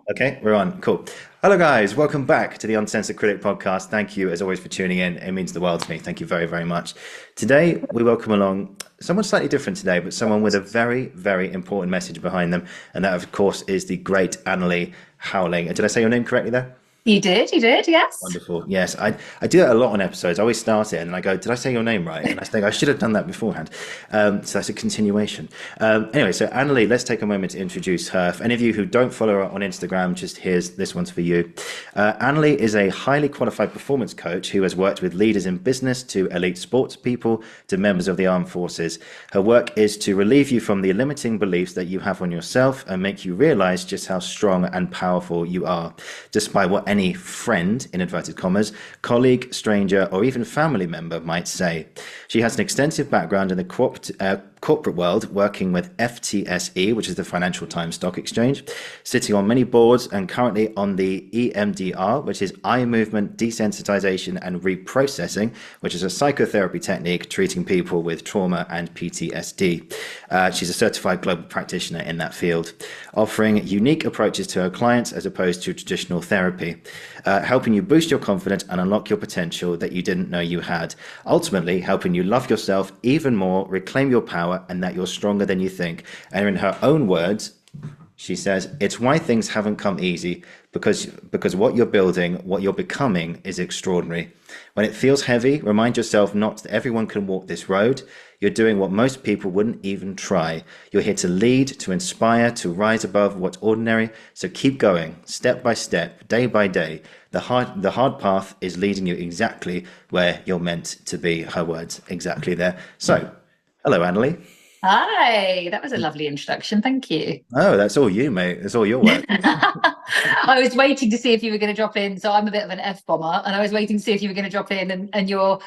Okay, we're on. Cool. Hello, guys. Welcome back to the Uncensored Critic podcast. Thank you, as always, for tuning in. It means the world to me. Thank you very, very much. Today, we welcome along someone slightly different today, but someone with a very, very important message behind them. And that, of course, is the great Annalie Howling. Did I say your name correctly there? You did, yes. Wonderful. Yes, I do that a lot on episodes. I always start it and then I go, did I say your name right? And I think I should have done that beforehand. So that's a continuation. Anyway, so Annalie, let's take a moment to introduce her. For any of you who don't follow her on Instagram, just here's this one's for you. Annalie is a highly qualified performance coach who has worked with leaders in business to elite sports people to members of the armed forces. Her work is to relieve you from the limiting beliefs that you have on yourself and make you realize just how strong and powerful you are, despite what any friend, in inverted commas, colleague, stranger, or even family member might say. She has an extensive background in the corporate world, working with FTSE, which is the Financial Times Stock Exchange, sitting on many boards and currently on the EMDR, which is eye movement desensitization and reprocessing, which is a psychotherapy technique treating people with trauma and PTSD. She's a certified global practitioner in that field, offering unique approaches to her clients as opposed to traditional therapy, helping you boost your confidence and unlock your potential that you didn't know you had, ultimately helping you love yourself even more, reclaim your power, and that you're stronger than you think. And in her own words, she says, it's why things haven't come easy, because what you're building, what you're becoming is extraordinary. When it feels heavy, remind yourself not that everyone can walk this road. You're doing what most people wouldn't even try. You're here to lead, to inspire, to rise above what's ordinary. So keep going, step by step, day by day. The hard path is leading you exactly where you're meant to be. Her words, exactly there. So, hello, Annalie. Hi, that was a lovely introduction. Thank you. Oh, that's all you, mate. That's all your work. I was waiting to see if you were going to drop in. So I'm a bit of an F bomber, and I was waiting to see if you were going to drop in and your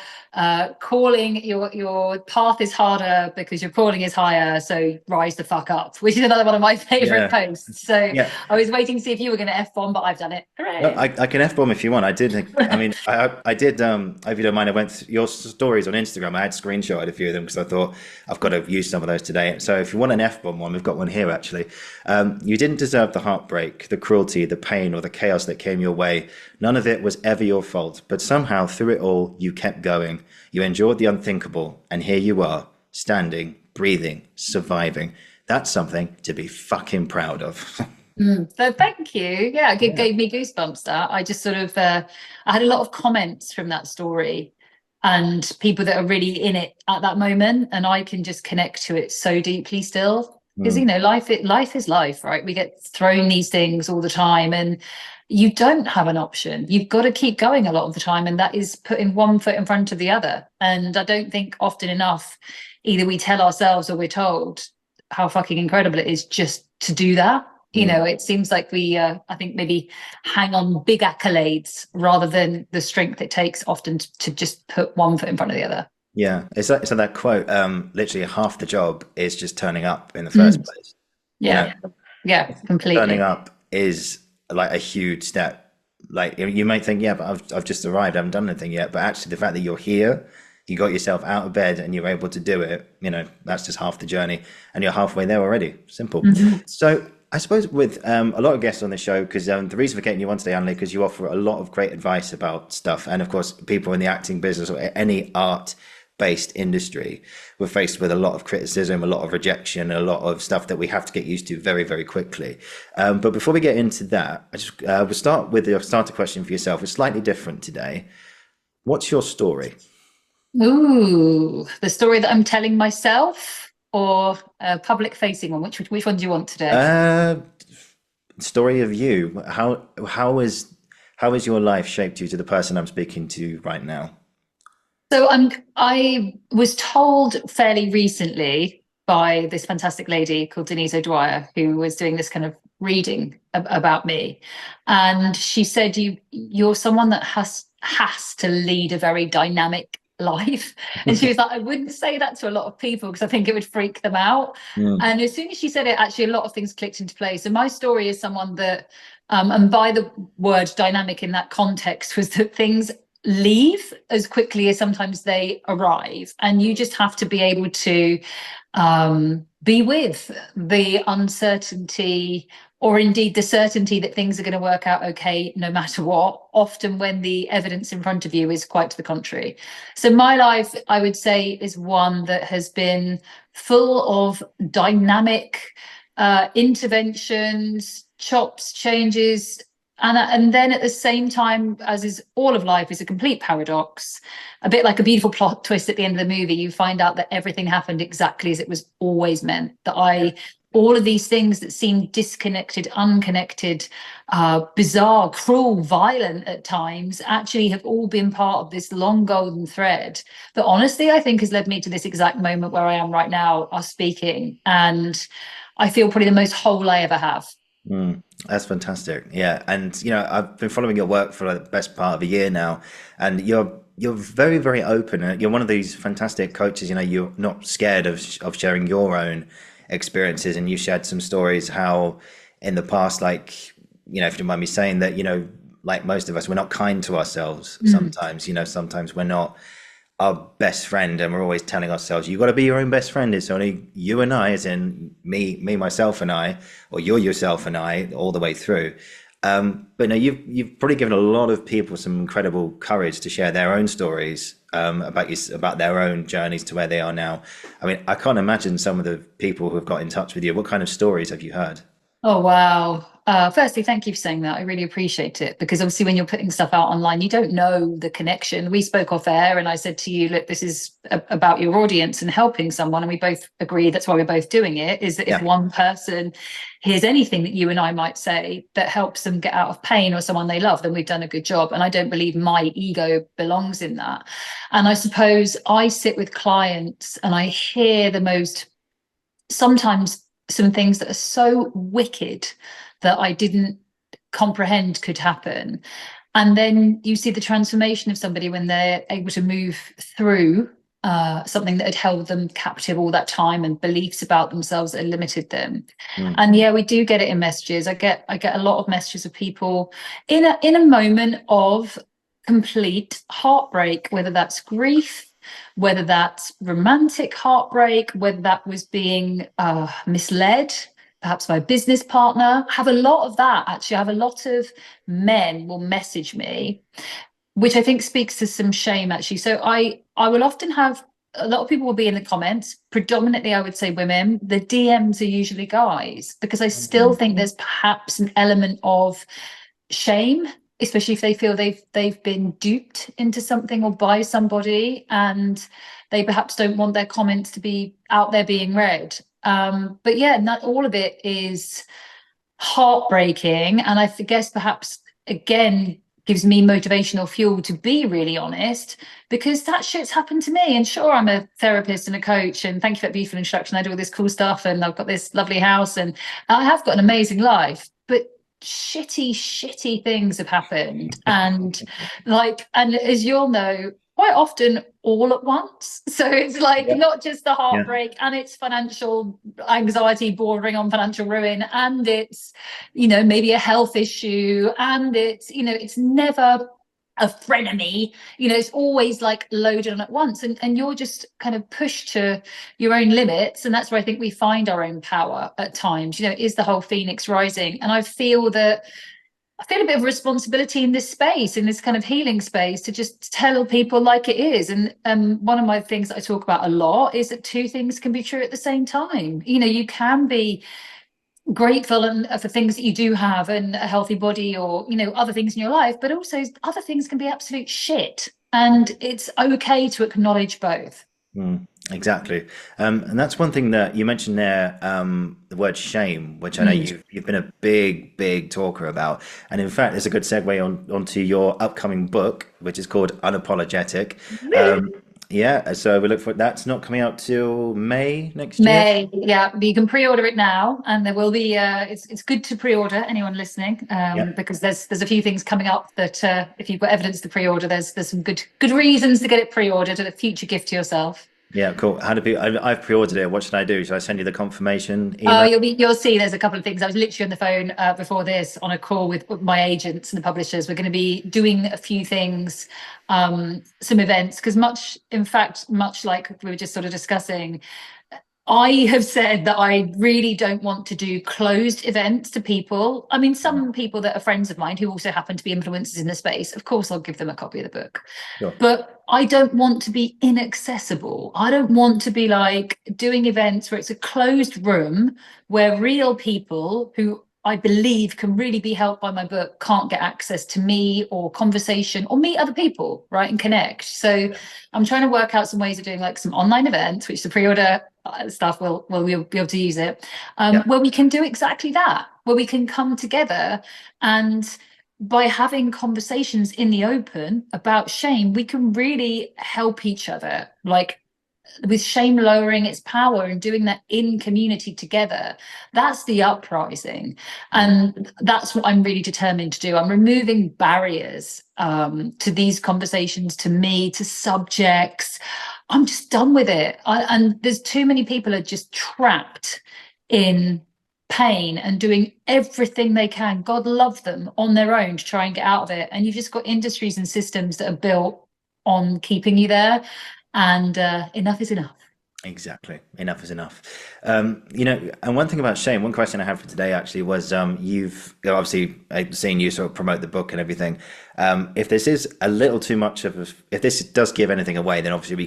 calling, your path is harder because your calling is higher. So rise the fuck up, which is another one of my favorite Yeah, posts. So yeah. I was waiting to see if you were going to F bomb, but I've done it. No, Hooray. I can F-bomb if you want. I did. I mean, I did. If you don't mind, I went through your stories on Instagram. I had screenshotted a few of them because I thought I've got to use some of those today. So if you want an F-bomb one, we've got one here actually. You didn't deserve the heartbreak, the cruelty, the pain, or the chaos that came your way. None of it was ever your fault. But somehow through it all, you kept going. You endured the unthinkable, and here you are, standing, breathing, surviving. That's something to be fucking proud of. So thank you. Yeah, it Yeah. gave me goosebumps. That I just sort of I had a lot of comments from that story and people that are really in it at that moment, and I can just connect to it so deeply still because Mm. life is life, right? We get thrown these things all the time, and you don't have an option. You've got to keep going a lot of the time, and that is putting one foot in front of the other. And I don't think often enough either we tell ourselves or we're told how fucking incredible it is just to do that. Mm. It seems like we I think maybe hang on big accolades rather than the strength it takes often to just put one foot in front of the other. Yeah, so that quote, literally half the job is just turning up in the first Mm. place. You know, Yeah, yeah, turning completely. up is like a huge step. Like you might think, yeah, but I've just arrived, I haven't done anything yet. But actually, the fact that you're here, you got yourself out of bed and you're able to do it, that's just half the journey, and you're halfway there already. Simple. Mhm. So I suppose with a lot of guests on the show, because the reason for getting you on today, Annalie, because you offer a lot of great advice about stuff, and of course, people in the acting business or any art based industry, we're faced with a lot of criticism, a lot of rejection, a lot of stuff that we have to get used to very, very quickly. But before we get into that, I just we'll start with the starter question for yourself. It's slightly different today. What's your story? Ooh, the story that I'm telling myself or a public facing one. Which one do you want today? Uh, Story of you. How is your life shaped you to the person I'm speaking to right now? So I was told fairly recently by this fantastic lady called Denise O'Dwyer, who was doing this kind of reading about me. And she said, you're someone that has to lead a very dynamic life. And she was like, I wouldn't say that to a lot of people because I think it would freak them out. Mm, And as soon as she said it, actually a lot of things clicked into place. So my story is someone that and by the word dynamic in that context was that things leave as quickly as sometimes they arrive, and you just have to be able to be with the uncertainty, or indeed the certainty that things are going to work out okay no matter what, often when the evidence in front of you is quite to the contrary. So my life, I would say, is one that has been full of dynamic interventions, chops, changes, and then at the same time, as is all of life, is a complete paradox, a bit like a beautiful plot twist at the end of the movie. You find out that everything happened exactly as it was always meant, that all of these things that seem disconnected, unconnected, bizarre, cruel, violent at times, actually have all been part of this long golden thread that honestly I think has led me to this exact moment where I am right now, us speaking. And I feel probably the most whole I ever have. That's fantastic. Yeah, and I've been following your work for like the best part of a year now, and you're very, very open. And you're one of these fantastic coaches. You're not scared of sharing your own experiences, and you shared some stories how in the past, like if you don't mind me saying that, like most of us, we're not kind to ourselves sometimes. Sometimes we're not our best friend, and we're always telling ourselves, you got to be your own best friend. It's only you and I, as in me, myself and I, or you're yourself and I, all the way through. But no, you've probably given a lot of people some incredible courage to share their own stories, about their own journeys to where they are now. I mean, I can't imagine some of the people who have got in touch with you. What kind of stories have you heard? Oh, wow. Firstly, thank you for saying that. I really appreciate it, because obviously when you're putting stuff out online, you don't know the connection. We spoke off air and I said to you, look, this is about your audience and helping someone. And we both agree that's why we're both doing it, is that if one person hears anything that you and I might say that helps them get out of pain or someone they love, then we've done a good job. And I don't believe my ego belongs in that. And I suppose I sit with clients and I hear the most, sometimes some things that are so wicked that I didn't comprehend could happen. And then you see the transformation of somebody when they're able to move through something that had held them captive all that time, and beliefs about themselves that had limited them. And yeah, we do get it in messages. I get a lot of messages of people in a moment of complete heartbreak, whether that's grief, whether that's romantic heartbreak, whether that was being misled, perhaps by a business partner. I have a lot of that, actually. I have a lot of men will message me, which I think speaks to some shame, actually. So I will often have, a lot of people will be in the comments, predominantly I would say women. The DMs are usually guys, because I still think there's perhaps an element of shame, especially if they feel they've been duped into something or by somebody, and they perhaps don't want their comments to be out there being read. But yeah, not all of it is heartbreaking, and I guess perhaps again gives me motivational fuel to be really honest, because that shit's happened to me. And sure, I'm a therapist and a coach, and thank you for that beautiful introduction. I do all this cool stuff, and I've got this lovely house, and I have got an amazing life, but shitty things have happened. And and as you'll know, quite often all at once. So it's like not just the heartbreak, and it's financial anxiety bordering on financial ruin, and it's maybe a health issue, and it's it's never a frenemy, it's always like loaded on at once, and you're just kind of pushed to your own limits. And that's where I think we find our own power at times, is the whole phoenix rising. And I feel a bit of responsibility in this space, in this kind of healing space, to just tell people like it is. And one of my things that I talk about a lot is that two things can be true at the same time. You can be grateful and for things that you do have, and a healthy body, or other things in your life, but also other things can be absolute shit, and it's okay to acknowledge both. Exactly. And that's one thing that you mentioned there, the word shame, which I know you've been a big talker about. And in fact, it's a good segue onto your upcoming book, which is called Unapologetic. Yeah, so we look for that's not coming out till May next year. May, yeah, you can pre-order it now, and there will be it's good to pre-order, anyone listening, because there's a few things coming up that if you've got evidence to pre-order, there's some good reasons to get it pre-ordered, and a future gift to yourself. Yeah, cool. How do people? I've pre-ordered it. What should I do? Should I send you the confirmation email? You'll see. There's a couple of things. I was literally on the phone before this on a call with my agents and the publishers. We're going to be doing a few things, some events, because much like we were just sort of discussing, I have said that I really don't want to do closed events to people. I mean, some people that are friends of mine who also happen to be influencers in the space, of course, I'll give them a copy of the book. Sure. But I don't want to be inaccessible. I don't want to be like doing events where it's a closed room where real people who I believe can really be helped by my book can't get access to me or conversation or meet other people, right, and connect. So I'm trying to work out some ways of doing like some online events, which the pre-order stuff will be able to use it, where we can do exactly that, where we can come together, and by having conversations in the open about shame, we can really help each other, like with shame lowering its power and doing that in community together. That's the uprising, and that's what I'm really determined to do. I'm removing barriers to these conversations, to me, to subjects. I'm just done with it. And there's too many people are just trapped in pain and doing everything they can, God love them, on their own to try and get out of it. And you've just got industries and systems that are built on keeping you there. And enough is enough. Exactly. Enough is enough. You know, and one thing about shame, one question I had for today actually was, you've obviously seen you sort of promote the book and everything. If this is a little too much if this does give anything away, then obviously we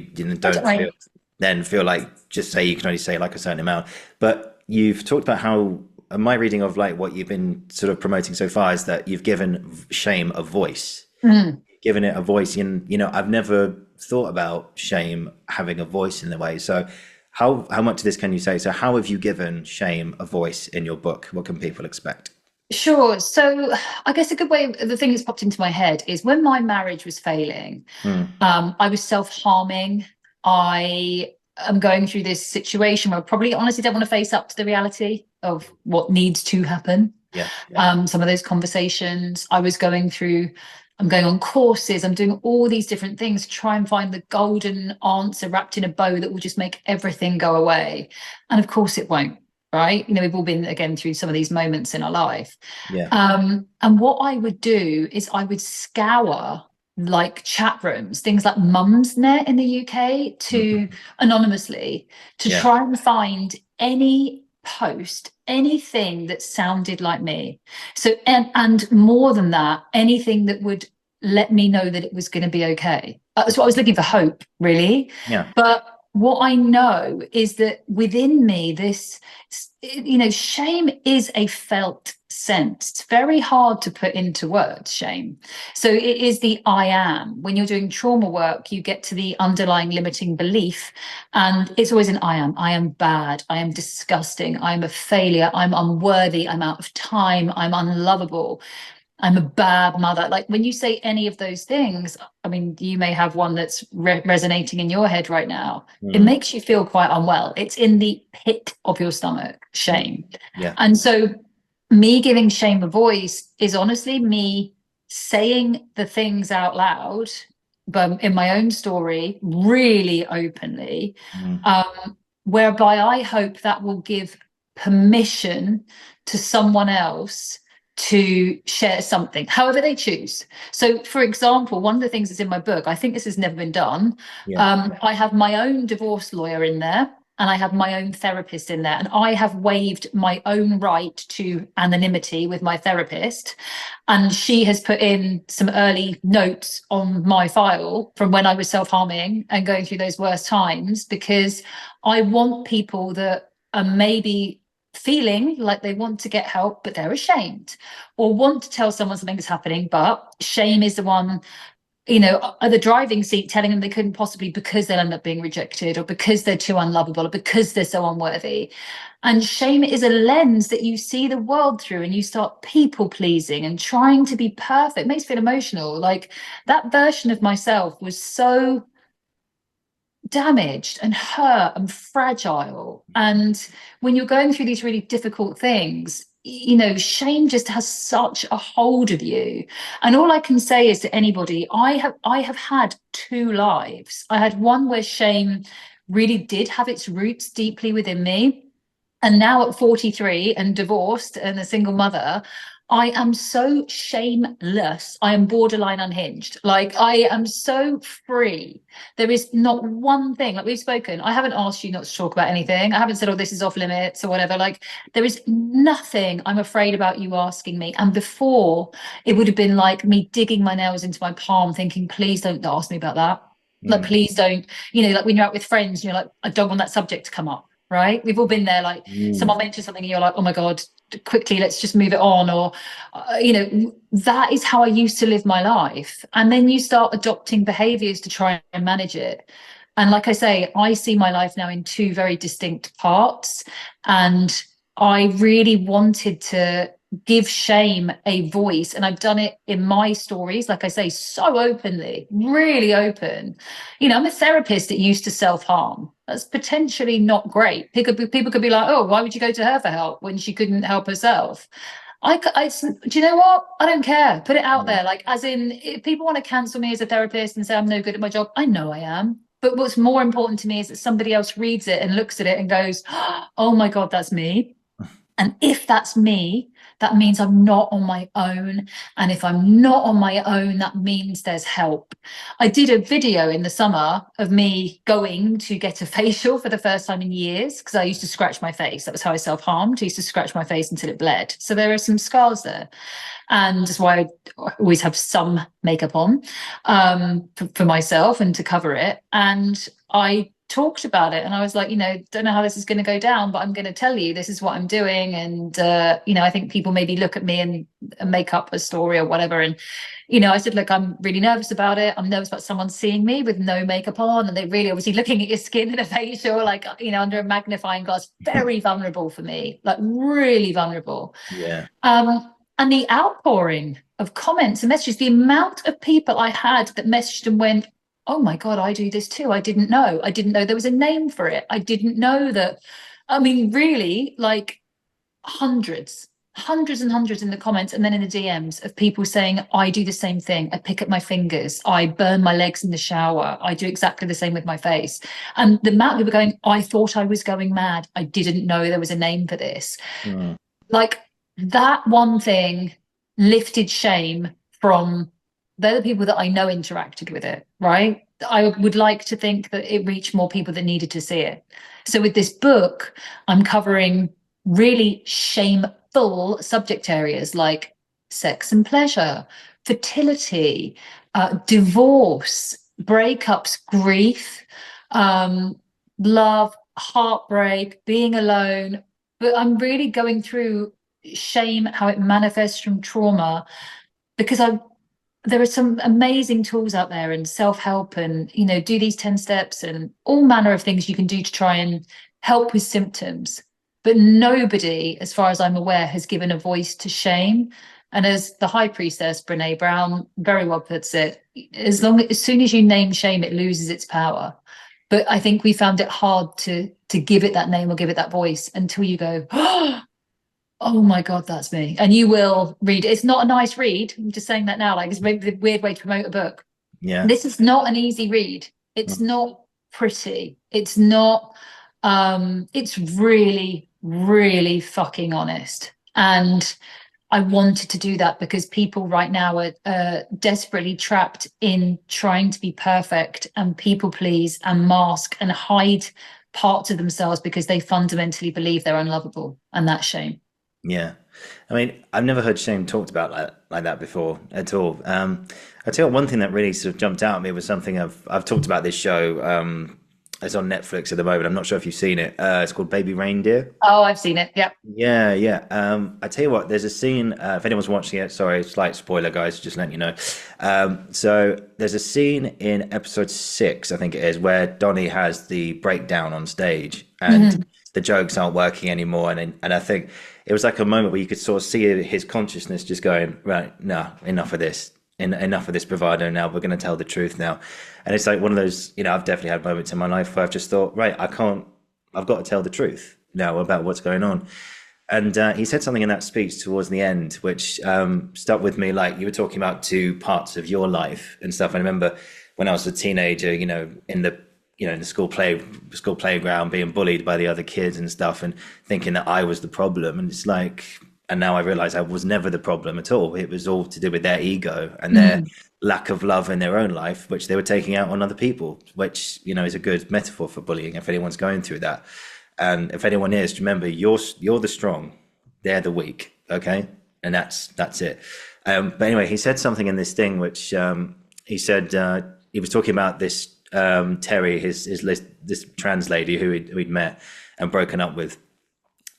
don't feel like, just say, you can only say like a certain amount. But you've talked about how, my reading of like what you've been sort of promoting so far is that you've given shame a voice. Given it a voice. And, you know, I've never thought about shame having a voice in the way. So how much of this can you say? So how have you given shame a voice in your book? What can people expect? Sure. So I guess a good way, the thing that's popped into my head is when my marriage was failing, I was self-harming. I am going through this situation where I probably honestly don't want to face up to the reality of what needs to happen. Some of those conversations I was going through, I'm going on courses, I'm doing all these different things to try and find the golden answer wrapped in a bow that will just make everything go away. And of course it won't, right? You know, we've all been, again, through some of these moments in our life. And what I would do is I would scour like chat rooms, things like Mumsnet in the UK, to anonymously, to try and find any post, anything that sounded like me. So and more than that, anything that would let me know that it was going to be okay. That's what I was looking for, hope, really. But what I know is that within me, this, you know, shame is a felt sense. It's very hard to put into words, shame. So it is the I am. When you're doing trauma work, you get to the underlying limiting belief, and it's always an I am. I am bad. I am disgusting. I'm a failure. I'm unworthy. I'm out of time. I'm unlovable. I'm a bad mother. Like when you say any of those things, I mean, you may have one that's resonating in your head right now. It makes you feel quite unwell. It's in the pit of your stomach, shame. And so me giving shame a voice is honestly me saying the things out loud, but in my own story, really openly, whereby I hope that will give permission to someone else to share something, however they choose. So, for example, one of the things that's in my book, I think this has never been done. I have my own divorce lawyer in there, and I have my own therapist in there, and I have waived my own right to anonymity with my therapist. And she has put in some early notes on my file from when I was self-harming and going through those worst times, because I want people that are maybe feeling like they want to get help, but they're ashamed, or want to tell someone something is happening, but shame is the one, you know, at the driving seat telling them they couldn't possibly, because they'll end up being rejected, or because they're too unlovable, or because they're so unworthy. And shame is a lens that you see the world through, and you start people pleasing and trying to be perfect. It makes me feel emotional. Like that version of myself was so damaged and hurt and fragile. And when you're going through these really difficult things, you know, shame just has such a hold of you. And all I can say is to anybody, I have had two lives. I had one where shame really did have its roots deeply within me. And now at 43 and divorced and a single mother, I am so shameless. I am borderline unhinged. Like, I am so free. There is not one thing, like we've spoken, I haven't asked you not to talk about anything. I haven't said, oh, this is off limits or whatever. Like, there is nothing I'm afraid about you asking me. And before, it would have been like me digging my nails into my palm thinking, please don't ask me about that. Like, please don't, you know, like when you're out with friends, you're like, I don't want that subject to come up. Right. We've all been there. Like, someone mentions something and you're like, oh my God, quickly, let's just move it on. Or, you know, that is how I used to live my life. And then you start adopting behaviors to try and manage it. And like I say, I see my life now in two very distinct parts. And I really wanted to give shame a voice, and I've done it in my stories, like I say, so openly, really open. You know, I'm a therapist that used to self-harm. That's potentially not great. People could be like, oh, why would you go to her for help when she couldn't help herself? Do you know what? I don't care. Put it out there. Like, as in, if people want to cancel me as a therapist and say I'm no good at my job, I know I am. But what's more important to me is that somebody else reads it and looks at it and goes, oh my God, that's me. And if that's me, that means I'm not on my own. And if I'm not on my own, that means there's help. I did a video in the summer of me going to get a facial for the first time in years, because I used to scratch my face. That was how I self-harmed. I used to scratch my face until it bled. So there are some scars there. And that's why I always have some makeup on for myself and to cover it. And I talked about it and I was like, you know, don't know how this is going to go down, but I'm going to tell you this is what I'm doing. And you know, I think people maybe look at me and make up a story or whatever. And you know, I said, look, I'm really nervous about it. I'm nervous about someone seeing me with no makeup on, and they're really obviously looking at your skin in a facial, like, you know, under a magnifying glass. Very vulnerable for me, like really vulnerable. Yeah. And the outpouring of comments and messages, the amount of people I had that messaged and went, oh my God, I do this too. I didn't know. I didn't know there was a name for it. I didn't know that. I mean, really, like hundreds and hundreds in the comments and then in the DMs of people saying, I do the same thing. I pick up my fingers. I burn my legs in the shower. I do exactly the same with my face. And the amount of people going, I thought I was going mad. I didn't know there was a name for this. Like, that one thing lifted shame from the people that I know interacted with it, right? I would like to think that it reached more people that needed to see it. So with this book, I'm covering really shameful subject areas like sex and pleasure, fertility, divorce, breakups, grief, love, heartbreak, being alone. But I'm really going through shame, how it manifests from trauma, because there are some amazing tools out there and self-help and, you know, do these 10 steps and all manner of things you can do to try and help with symptoms. But nobody, as far as I'm aware, has given a voice to shame. And as the high priestess, Brene Brown, very well puts it, as soon as you name shame, it loses its power. But I think we found it hard to give it that name or give it that voice until you go, oh my God, that's me. And you will read. It's not a nice read. I'm just saying that now. Like, it's a weird way to promote a book. Yeah. This is not an easy read. It's not pretty. It's not, it's really, really fucking honest. And I wanted to do that because people right now are desperately trapped in trying to be perfect and people please and mask and hide parts of themselves because they fundamentally believe they're unlovable, and that's shame. Yeah. I mean, I've never heard shame talked about like that before at all. I tell you what, one thing that really sort of jumped out at me was something I've talked about this show. It's on Netflix at the moment. I'm not sure if you've seen it. It's called Baby Reindeer. Oh, I've seen it. Yeah. Yeah, yeah. I tell you what, there's a scene, if anyone's watching it, sorry, slight spoiler, guys, just letting you know. So there's a scene in episode 6, I think it is, where Donnie has the breakdown on stage and the jokes aren't working anymore. And I think it was like a moment where you could sort of see his consciousness just going, right, no, enough of this. Enough of this bravado now. We're going to tell the truth now. And it's like one of those, you know, I've definitely had moments in my life where I've just thought, right, I've got to tell the truth now about what's going on. And he said something in that speech towards the end, which stuck with me. Like, you were talking about 2 parts of your life and stuff. I remember when I was a teenager, in the school playground, being bullied by the other kids and stuff, and thinking that I was the problem. And it's like, And now I realize I was never the problem at all. It was all to do with their ego and their lack of love in their own life, which they were taking out on other people, which, you know, is a good metaphor for bullying if anyone's going through that. And if anyone is, remember, you're the strong, they're the weak, okay? And that's it. But anyway, he said something in this thing, which he said he was talking about this Terry, this trans lady who he'd met and broken up with,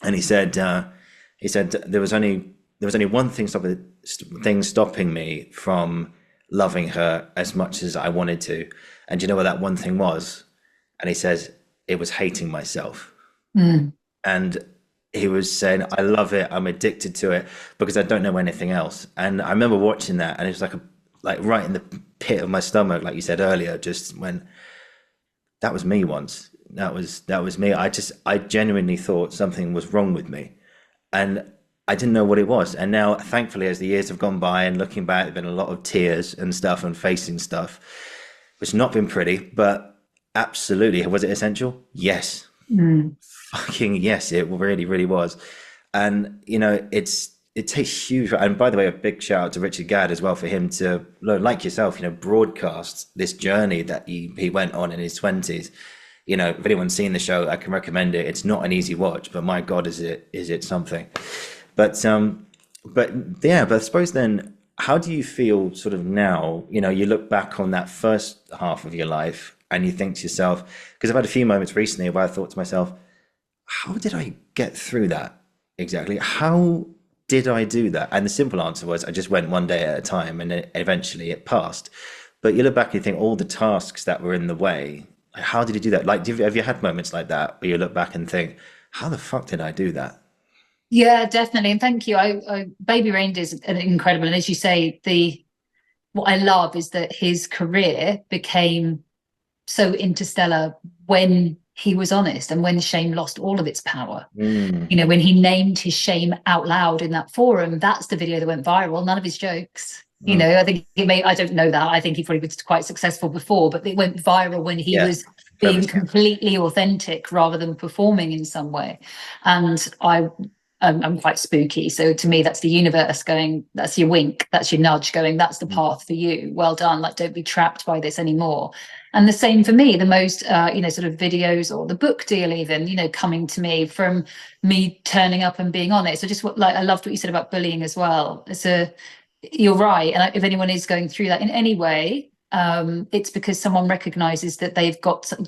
and he said there was only one thing stopping me from loving her as much as I wanted to, and do you know what that one thing was? And he says it was hating myself. And he was saying, I love it, I'm addicted to it because I don't know anything else. And I remember watching that, and it was like right in the pit of my stomach, like you said earlier, just when that was me once. That was me. I genuinely thought something was wrong with me, and I didn't know what it was. And now, thankfully, as the years have gone by and looking back, there've been a lot of tears and stuff and facing stuff, which has not been pretty, but absolutely. Was it essential? Yes. Fucking yes, it really, really was. And, you know, it takes huge, and by the way, a big shout out to Richard Gadd as well for him to, like yourself, you know, broadcast this journey that he went on in his 20s. You know, if anyone's seen the show, I can recommend it. It's not an easy watch, but my God, is it something. But yeah, but I suppose then, how do you feel sort of now, you know, you look back on that first half of your life and you think to yourself, because I've had a few moments recently where I thought to myself, how did I get through that exactly? How did I do that? And the simple answer was I just went one day at a time, and then eventually it passed. But you look back and you think all the tasks that were in the way, how did you do that? Like, have you had moments like that where you look back and think, how the fuck did I do that? Yeah, definitely. And thank you. Baby Reindeer is incredible. And as you say, what I love is that his career became so interstellar when he was honest and when shame lost all of its power. You know, when he named his shame out loud in that forum, that's the video that went viral. None of his jokes. You know, I think I don't know that. I think he probably was quite successful before, but it went viral when he was being completely authentic rather than performing in some way. And I'm quite spooky. So to me, that's the universe going, that's your wink, that's your nudge going, that's the path for you. Well done. Like, don't be trapped by this anymore. And the same for me, the most, you know, sort of videos or the book deal even, you know, coming to me from me turning up and being honest. I loved what you said about bullying as well. You're right. And if anyone is going through that in any way, it's because someone recognizes that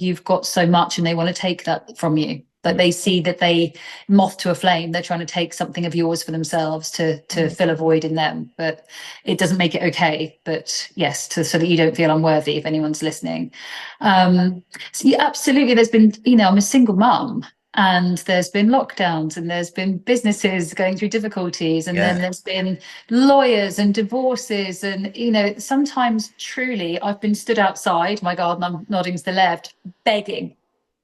you've got so much and they want to take that from you. That they see that they moth to a flame, they're trying to take something of yours for themselves to fill a void in them. But it doesn't make it okay. But yes, so that you don't feel unworthy if anyone's listening. So yeah, absolutely. There's been, you know, I'm a single mum, and there's been lockdowns, and there's been businesses going through difficulties, and then there's been lawyers and divorces, and, you know, sometimes truly I've been stood outside my garden, I'm nodding to the left, begging,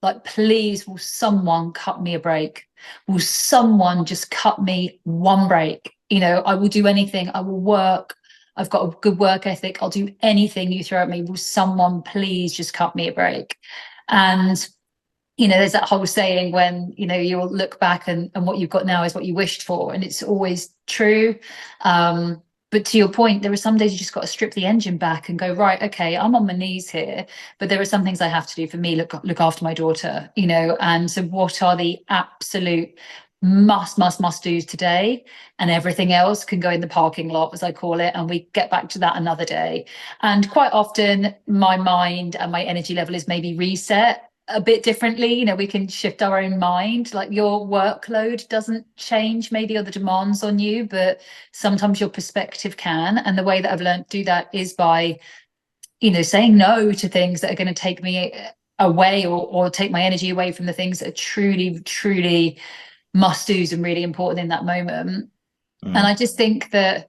like, please, will someone cut me a break? Will someone just cut me one break? You know, I will do anything. I will work. I've got a good work ethic. I'll do anything you throw at me. Will someone please just cut me a break? And, you know, there's that whole saying when, you know, you'll look back and what you've got now is what you wished for. And it's always true. But to your point, there are some days you just got to strip the engine back and go, right, okay, I'm on my knees here, but there are some things I have to do for me, look after my daughter, you know. And so what are the absolute must do's today? And everything else can go in the parking lot, as I call it, and we get back to that another day. And quite often my mind and my energy level is maybe reset a bit differently. You know, we can shift our own mind. Like, your workload doesn't change maybe, or the demands on you, but sometimes your perspective can. And the way that I've learned to do that is by, you know, saying no to things that are going to take me away or take my energy away from the things that are truly must do's and really important in that moment. And I just think that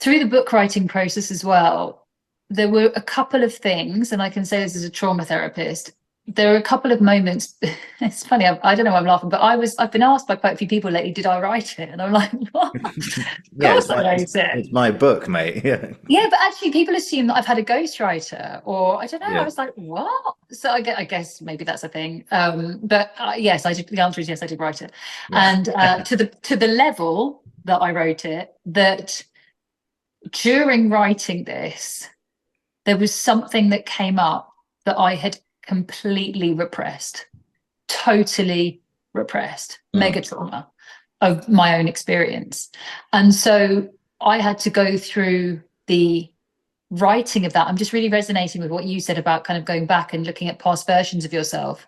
through the book writing process as well, there were a couple of things, and I can say this as a trauma therapist, there are a couple of moments. It's funny, I don't know why I'm laughing, but I've been asked by quite a few people lately, did I write it? And I'm like, what? Of course I wrote it. It's my book, mate. Yeah, but actually people assume that I've had a ghostwriter, or I don't know. I was like, what? So I guess maybe that's a thing. But yes, I did. The answer is yes, I did write it. And to the level that I wrote it, that during writing this, there was something that came up that I had completely repressed, totally repressed, mega trauma of my own experience. And so I had to go through the writing of that. I'm just really resonating with what you said about kind of going back and looking at past versions of yourself.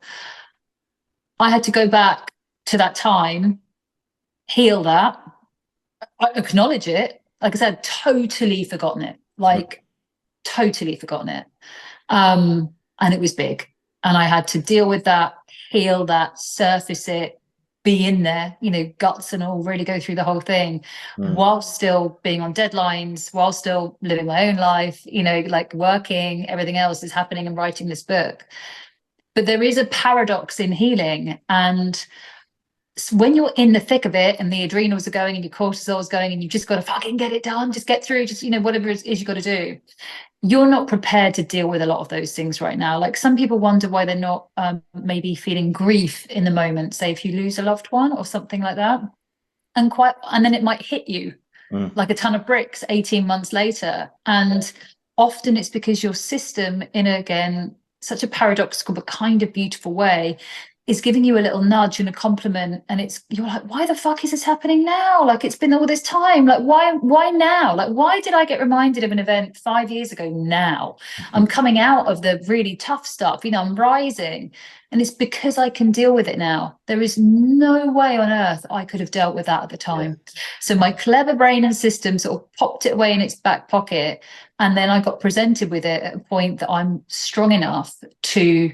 I had to go back to that time, heal that, acknowledge it. Like I said, totally forgotten it, like totally forgotten it. And it was big. And I had to deal with that, heal that, surface it, be in there, you know, guts and all, really go through the whole thing while still being on deadlines, while still living my own life, you know, like working, everything else is happening and writing this book. But there is a paradox in healing. And when you're in the thick of it and the adrenals are going and your cortisol is going and you've just got to fucking get it done, just get through, just, you know, whatever it is you've got to do, you're not prepared to deal with a lot of those things right now. Like some people wonder why they're not maybe feeling grief in the moment, say if you lose a loved one or something like that. And then it might hit you like a ton of bricks 18 months later. And often it's because your system, in again, such a paradoxical but kind of beautiful way, is giving you a little nudge and a compliment, and you're like, why the fuck is this happening now? Like, it's been all this time. Like, why now? Like, why did I get reminded of an event 5 years ago now? I'm coming out of the really tough stuff, you know, I'm rising, and it's because I can deal with it now. There is no way on earth I could have dealt with that at the time. So my clever brain and system sort of popped it away in its back pocket, and then I got presented with it at a point that I'm strong enough to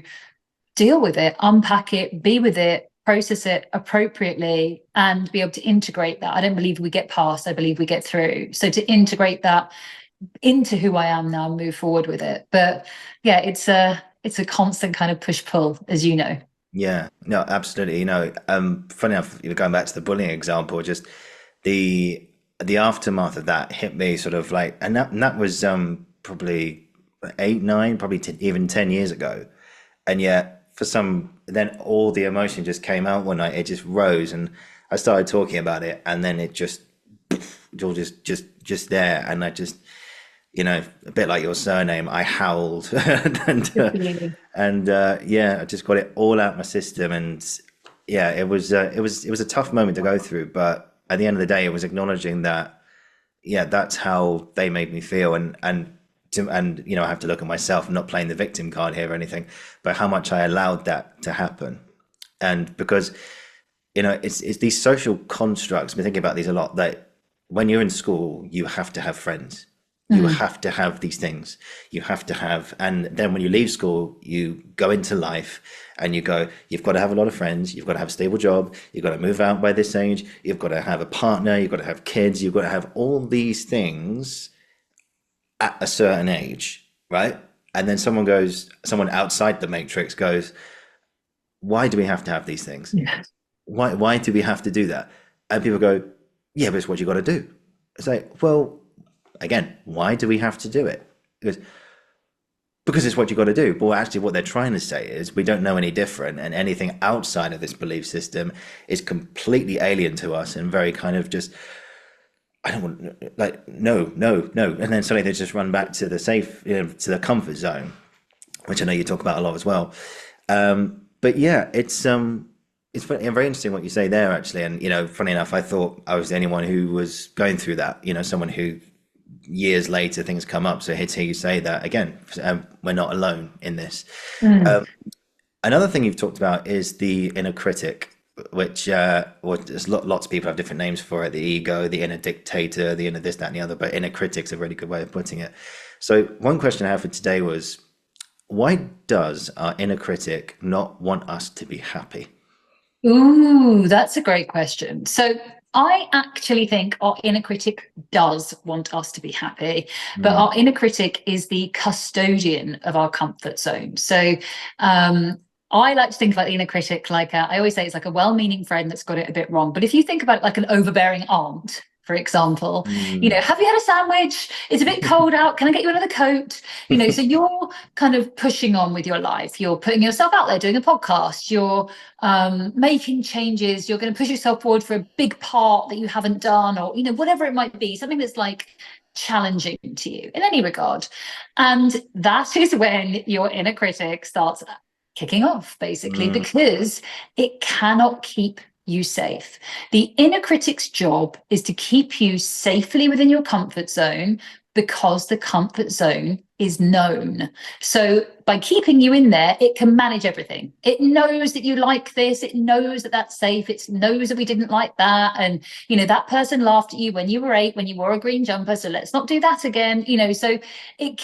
deal with it, unpack it, be with it, process it appropriately, and be able to integrate that. I don't believe we get past, I believe we get through. So to integrate that into who I am now and move forward with it. But yeah, it's a constant kind of push-pull, as you know. Yeah, no, absolutely. You know, funny enough, you know, going back to the bullying example, just the aftermath of that hit me sort of like, and that was probably 8, 9, probably even 10 years ago. And yet then all the emotion just came out one night. It just rose, and I started talking about it, and then it just all just there, and I just, you know, a bit like your surname, I howled, and yeah, I just got it all out my system, and yeah, it was a tough moment to go through, but at the end of the day, it was acknowledging that, yeah, that's how they made me feel, and you know, I have to look at myself, not playing the victim card here or anything, but how much I allowed that to happen. And because, you know, it's these social constructs, I've been thinking about these a lot, that when you're in school, you have to have friends. You have to have these things. You have to have, and then when you leave school, you go into life and you've got to have a lot of friends. You've got to have a stable job. You've got to move out by this age. You've got to have a partner. You've got to have kids. You've got to have all these things at a certain age, right? And then someone outside the matrix goes, why do we have to have these things? Yeah. Why do we have to do that? And people go, yeah, but it's what you got to do. It's like, well, again, why do we have to do it? Because it's what you got to do. But actually what they're trying to say is we don't know any different, and anything outside of this belief system is completely alien to us and very kind of just, I don't want, like, no. And then suddenly they just run back to the safe, you know, to the comfort zone, which I know you talk about a lot as well. But yeah, it's very interesting what you say there, actually. And, you know, funny enough, I thought I was the only one who was going through that, you know, someone who years later things come up. So to hear you say that again, we're not alone in this. Another thing you've talked about is the inner critic, which there's lots of people have different names for it: the ego, the inner dictator, the inner this, that, and the other. But inner critic's a really good way of putting it. So one question I have for today was, why does our inner critic not want us to be happy? Ooh, that's a great question. So I actually think our inner critic does want us to be happy, but our inner critic is the custodian of our comfort zone. So I like to think about the inner critic like I always say it's like a well-meaning friend that's got it a bit wrong. But if you think about it like an overbearing aunt, for example. Mm. Have you had a sandwich? It's a bit cold out. Can I get you another coat? So you're kind of pushing on with your life. You're putting yourself out there, doing a podcast. You're making changes. You're going to push yourself forward for a big part that you haven't done, or, whatever it might be, something that's like challenging to you in any regard. And that is when your inner critic starts kicking off, basically, because it cannot keep you safe. The inner critic's job is to keep you safely within your comfort zone, because the comfort zone is known. So by keeping you in there, it can manage everything. It knows that you like this. It knows that that's safe. It knows that we didn't like that. And, that person laughed at you when you were 8, when you wore a green jumper. So let's not do that again. So it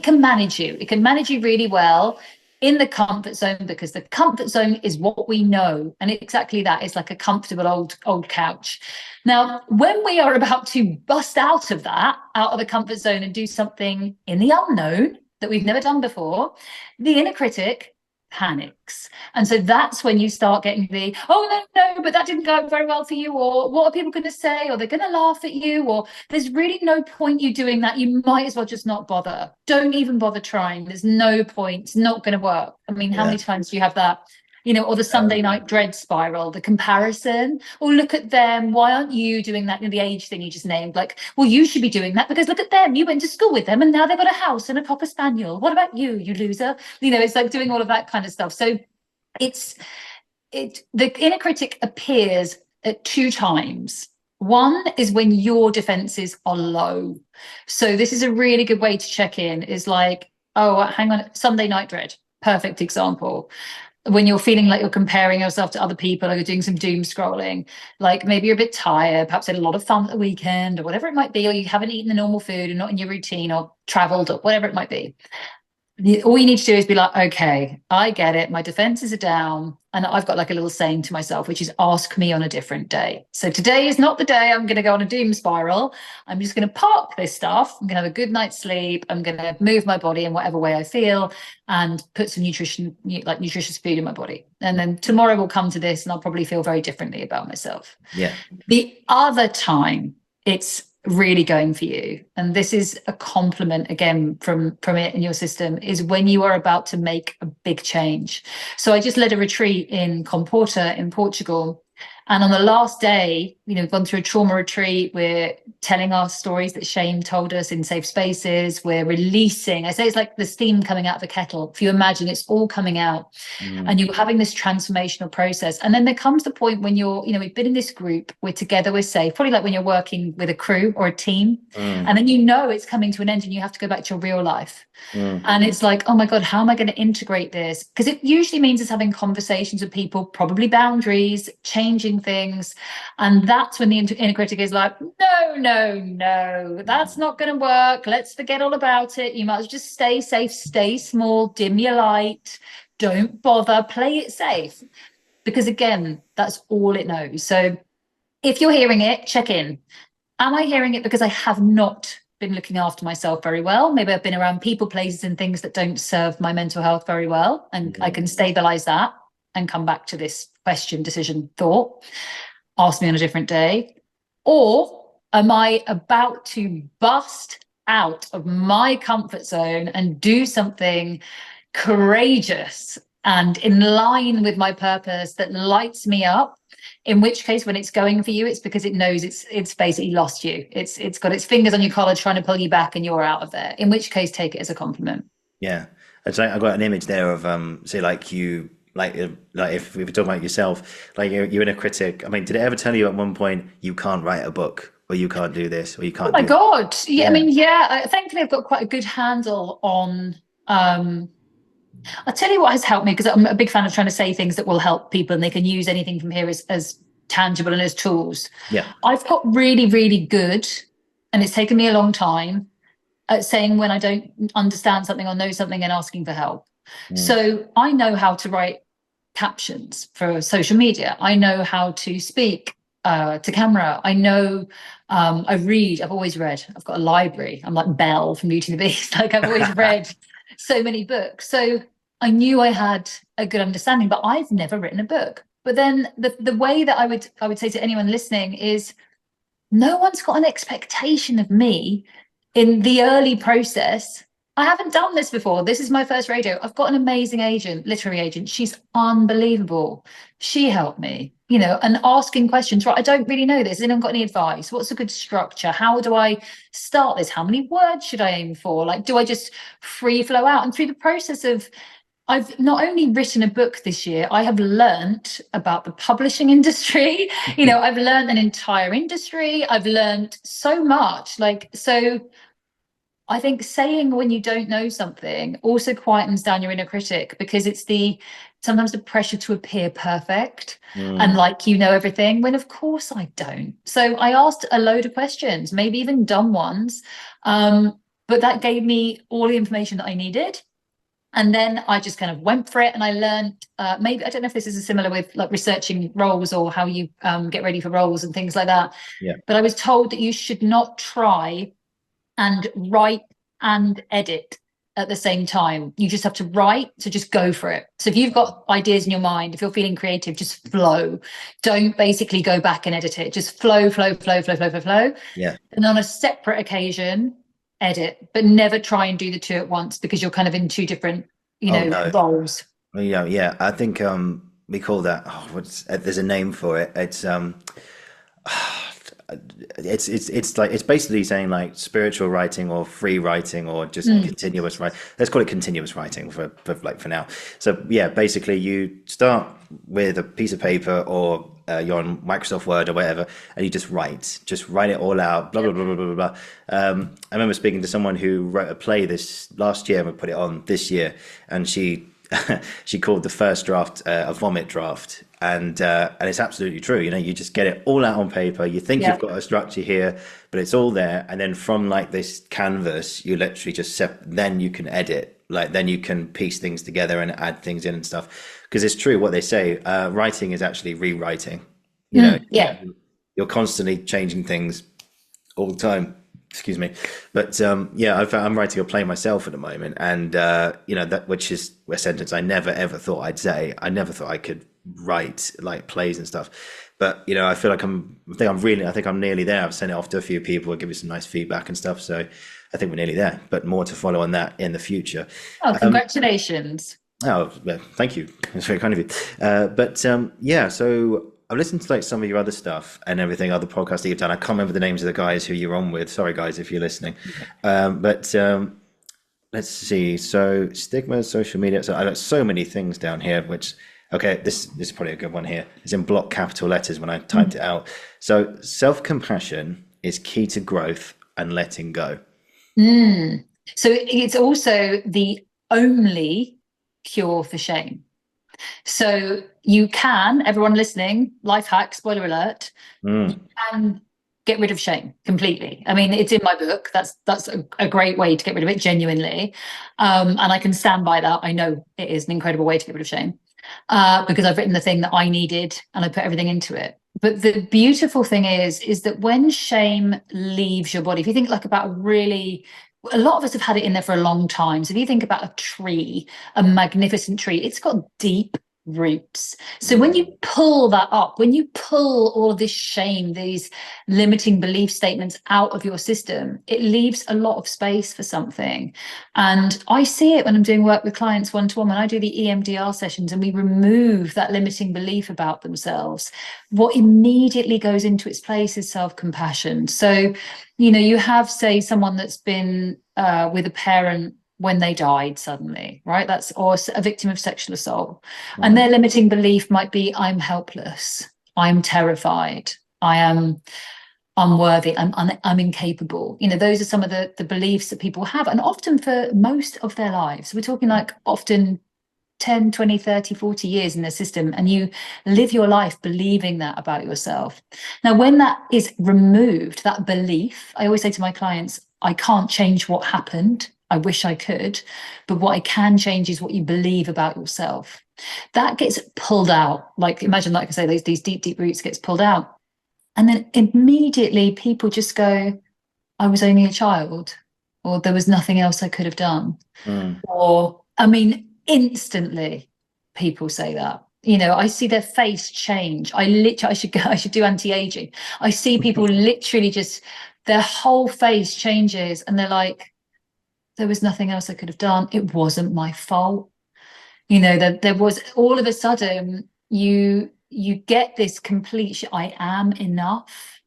can manage you. It can manage you really well in the comfort zone, because the comfort zone is what we know. And exactly that is like a comfortable old couch. Now, when we are about to bust out of the comfort zone and do something in the unknown that we've never done before, the inner critic panics. And so that's when you start getting the, oh, no, but that didn't go very well for you, or what are people going to say, or they're going to laugh at you, or there's really no point you doing that. You might as well just not bother. Don't even bother trying. There's no point. It's not going to work. I mean, how many times do you have that? Or the Sunday night dread spiral, the comparison. Or look at them. Why aren't you doing that? The age thing you just named. Like, well, you should be doing that because look at them. You went to school with them and now they've got a house and a Cocker Spaniel. What about you, you loser? It's like doing all of that kind of stuff. So the inner critic appears at 2 times. One is when your defenses are low. So this is a really good way to check in, is like, oh, hang on, Sunday night dread. Perfect example. When you're feeling like you're comparing yourself to other people, or you're doing some doom scrolling, like maybe you're a bit tired, perhaps had a lot of fun at the weekend, or whatever it might be, or you haven't eaten the normal food and not in your routine, or traveled, or whatever it might be. All you need to do is be like, okay, I get it. My defenses are down. And I've got like a little saying to myself, which is ask me on a different day. So today is not the day I'm going to go on a doom spiral. I'm just going to park this stuff. I'm going to have a good night's sleep. I'm going to move my body in whatever way I feel and put some nutritious food in my body. And then tomorrow we'll come to this and I'll probably feel very differently about myself. Yeah. The other time it's really going for you, and this is a compliment again from it in your system, is when you are about to make a big change. So I just led a retreat in Comporta in Portugal, and on the last day, we've gone through a trauma retreat. We're telling our stories that shame told us in safe spaces. We're releasing. I say it's like the steam coming out of a kettle. If you imagine, it's all coming out, and you're having this transformational process. And then there comes the point when you're, we've been in this group, we're together, we're safe. Probably like when you're working with a crew or a team, and then it's coming to an end, and you have to go back to your real life. And it's like, oh my God, how am I going to integrate this? Because it usually means it's having conversations with people, probably boundaries, changing things. And that's when the inner critic is like, no, that's not going to work. Let's forget all about it. You might as well just stay safe, stay small, dim your light, don't bother, play it safe. Because again, that's all it knows. So if you're hearing it, check in. Am I hearing it because I have not been looking after myself very well? Maybe I've been around people, places and things that don't serve my mental health very well, and I can stabilize that and come back to this question, decision, thought, ask me on a different day. Or am I about to bust out of my comfort zone and do something courageous and in line with my purpose that lights me up? In which case, when it's going for you, it's because it knows it's basically lost you. It's got its fingers on your collar trying to pull you back, and you're out of there. In which case, take it as a compliment. Yeah, it's like I got an image there of say like you like if we were talking about yourself, like you're in a critic. I mean, did it ever tell you at one point you can't write a book, or you can't do this, or you can't? Oh my God! Yeah, I mean, thankfully I've got quite a good handle on. I'll tell you what has helped me, because I'm a big fan of trying to say things that will help people, and they can use anything from here as tangible and as tools. Yeah, I've got really, really good, and it's taken me a long time, at saying when I don't understand something or know something and asking for help. So I know how to write captions for social media. I know how to speak to camera. I know, I read. I've always read. I've got a library. I'm like Belle from Beauty and the Beast. Like I've always read so many books. So I knew I had a good understanding, but I've never written a book. But then the way that I would say to anyone listening is, no one's got an expectation of me in the early process. I haven't done this before. This is my first radio. I've got an amazing agent, literary agent. She's unbelievable. She helped me, and asking questions, right? I don't really know this. Has anyone got any advice? What's a good structure? How do I start this? How many words should I aim for? Like, do I just free flow out? And through the process of, I've not only written a book this year, I have learnt about the publishing industry. I've learned an entire industry. I've learned so much. So I think saying when you don't know something also quietens down your inner critic, because it's sometimes the pressure to appear perfect and like everything, when of course I don't. So I asked a load of questions, maybe even dumb ones, but that gave me all the information that I needed. And then I just kind of went for it, and I learned, maybe, I don't know if this is similar with like researching roles or how you get ready for roles and things like that. Yeah. But I was told that you should not try and write and edit at the same time. You just have to write, so just go for it. So if you've got ideas in your mind, if you're feeling creative, just flow. Don't basically go back and edit it. Just flow. Yeah. And on a separate occasion, edit, but never try and do the two at once, because you're kind of in two different, roles. Well, yeah. I think we call that. There's a name for it. It's basically saying like spiritual writing or free writing or just continuous writing. Let's call it continuous writing for now. So yeah, basically you start with a piece of paper, or you're on Microsoft Word or whatever, and you just write it all out, blah blah blah blah blah blah. I remember speaking to someone who wrote a play this last year and we put it on this year, and she she called the first draft a vomit draft. And it's absolutely true. You just get it all out on paper. You think you've got a structure here, but it's all there. And then from like this canvas, you literally just then you can edit. Like then you can piece things together and add things in and stuff. Because it's true what they say. Writing is actually rewriting. You're constantly changing things all the time. Excuse me. But I'm writing a play myself at the moment, and that, which is a sentence I never ever thought I'd say. I never thought I could write like plays and stuff, but I feel like I think I'm nearly there. I've sent it off to a few people, give me some nice feedback and stuff, so I think we're nearly there, but more to follow on that in the future. Congratulations. Thank you, it's very kind of you. So I've listened to like some of your other stuff and everything, other podcasts that you've done. I can't remember the names of the guys who you're on with, sorry guys if you're listening. Let's see, so stigma, social media, so I got so many things down here, which this is probably a good one here. It's in block capital letters when I typed it out. So self-compassion is key to growth and letting go. So it's also the only cure for shame. So you can, everyone listening, life hack, spoiler alert, you can get rid of shame completely. I mean, it's in my book. That's a great way to get rid of it, genuinely. And I can stand by that. I know it is an incredible way to get rid of shame. Because I've written the thing that I needed and I put everything into it. But the beautiful thing is that when shame leaves your body, if you think like about a lot of us have had it in there for a long time. So if you think about a tree, a magnificent tree, it's got deep roots. So when you pull that up, when you pull all of this shame, these limiting belief statements out of your system, it leaves a lot of space for something. And I see it when I'm doing work with clients one-to-one, when I do the EMDR sessions and we remove that limiting belief about themselves, what immediately goes into its place is self-compassion. So, you have, say, someone that's been with a parent when they died suddenly, right? Or a victim of sexual assault. And their limiting belief might be, I'm helpless, I'm terrified, I am unworthy, I'm incapable. Those are some of the beliefs that people have, and often for most of their lives. We're talking like often 10, 20, 30, 40 years in the system, and you live your life believing that about yourself. Now, when that is removed, that belief, I always say to my clients, I can't change what happened. I wish I could, but what I can change is what you believe about yourself. That gets pulled out. Like, imagine, like I say, these deep, deep roots gets pulled out. And then immediately people just go, I was only a child, or there was nothing else I could have done. Or, I mean, instantly people say that. you know, I see their face change. I should do anti-aging. I see people literally just, their whole face changes, and they're like, there was nothing else I could have done. It wasn't my fault. You know, that there was, all of a sudden you get this complete, I am enough,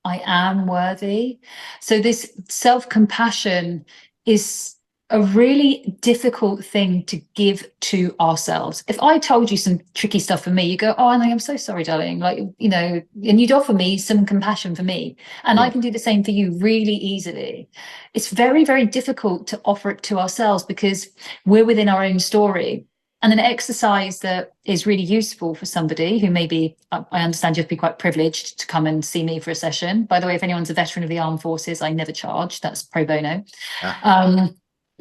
I am worthy. So this self-compassion is a really difficult thing to give to ourselves. If I told you some tricky stuff for me, you go, oh, I'm so sorry, darling. Like, you know, and you'd offer me some compassion for me. And I can do the same for you really easily. It's very, very difficult to offer it to ourselves because we're within our own story. And an exercise that is really useful for somebody who maybe, I understand you have to be quite privileged to come and see me for a session. By the way, if anyone's a veteran of the armed forces, I never charge. That's pro bono.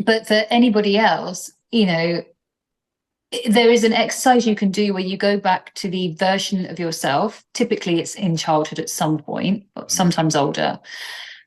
But for anybody else, you know, there is an exercise you can do where you go back to the version of yourself. Typically, it's in childhood at some point, but sometimes older.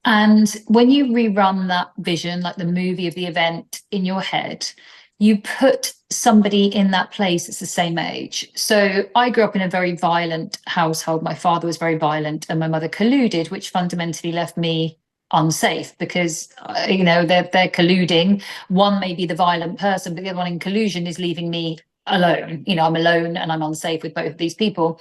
And when you rerun that vision, like the movie of the event in your head, you put somebody in that place that's the same age. So I grew up in a very violent household. My father was very violent and my mother colluded, which fundamentally left me unsafe because, you know, they're colluding. One may be the violent person, but the other one in collusion is leaving me alone. You know, I'm alone and I'm unsafe with both of these people.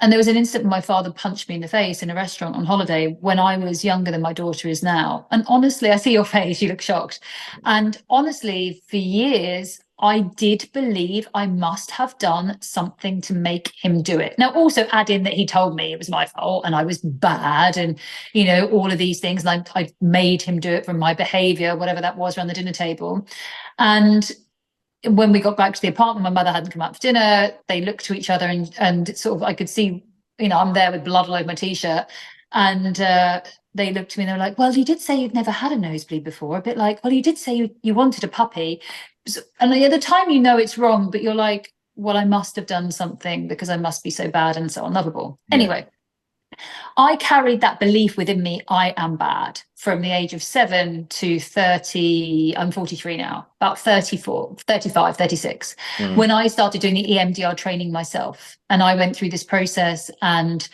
And there was an instant when my father punched me in the face in a restaurant on holiday when I was younger than my daughter is now. And honestly, I see your face, you look shocked. And honestly, for years, I did believe I must have done something to make him do it. Now, also add in that he told me it was my fault and I was bad and, you know, all of these things. And I made him do it from my behavior, whatever that was around the dinner table. And when we got back to the apartment, my mother hadn't come out for dinner. They looked to each other and sort of, I could see, you know, I'm there with blood all over my t-shirt. And they looked to me and they were like, well, you did say you'd never had a nosebleed before. A bit like, well, you did say you wanted a puppy. And at the time, you know, it's wrong, but you're like, well, I must have done something because I must be so bad and so unlovable. Yeah. Anyway, I carried that belief within me, I am bad, from the age of 7 to 30. I'm 43 now, about 34, 35, 36. When I started doing the EMDR training myself, and I went through this process and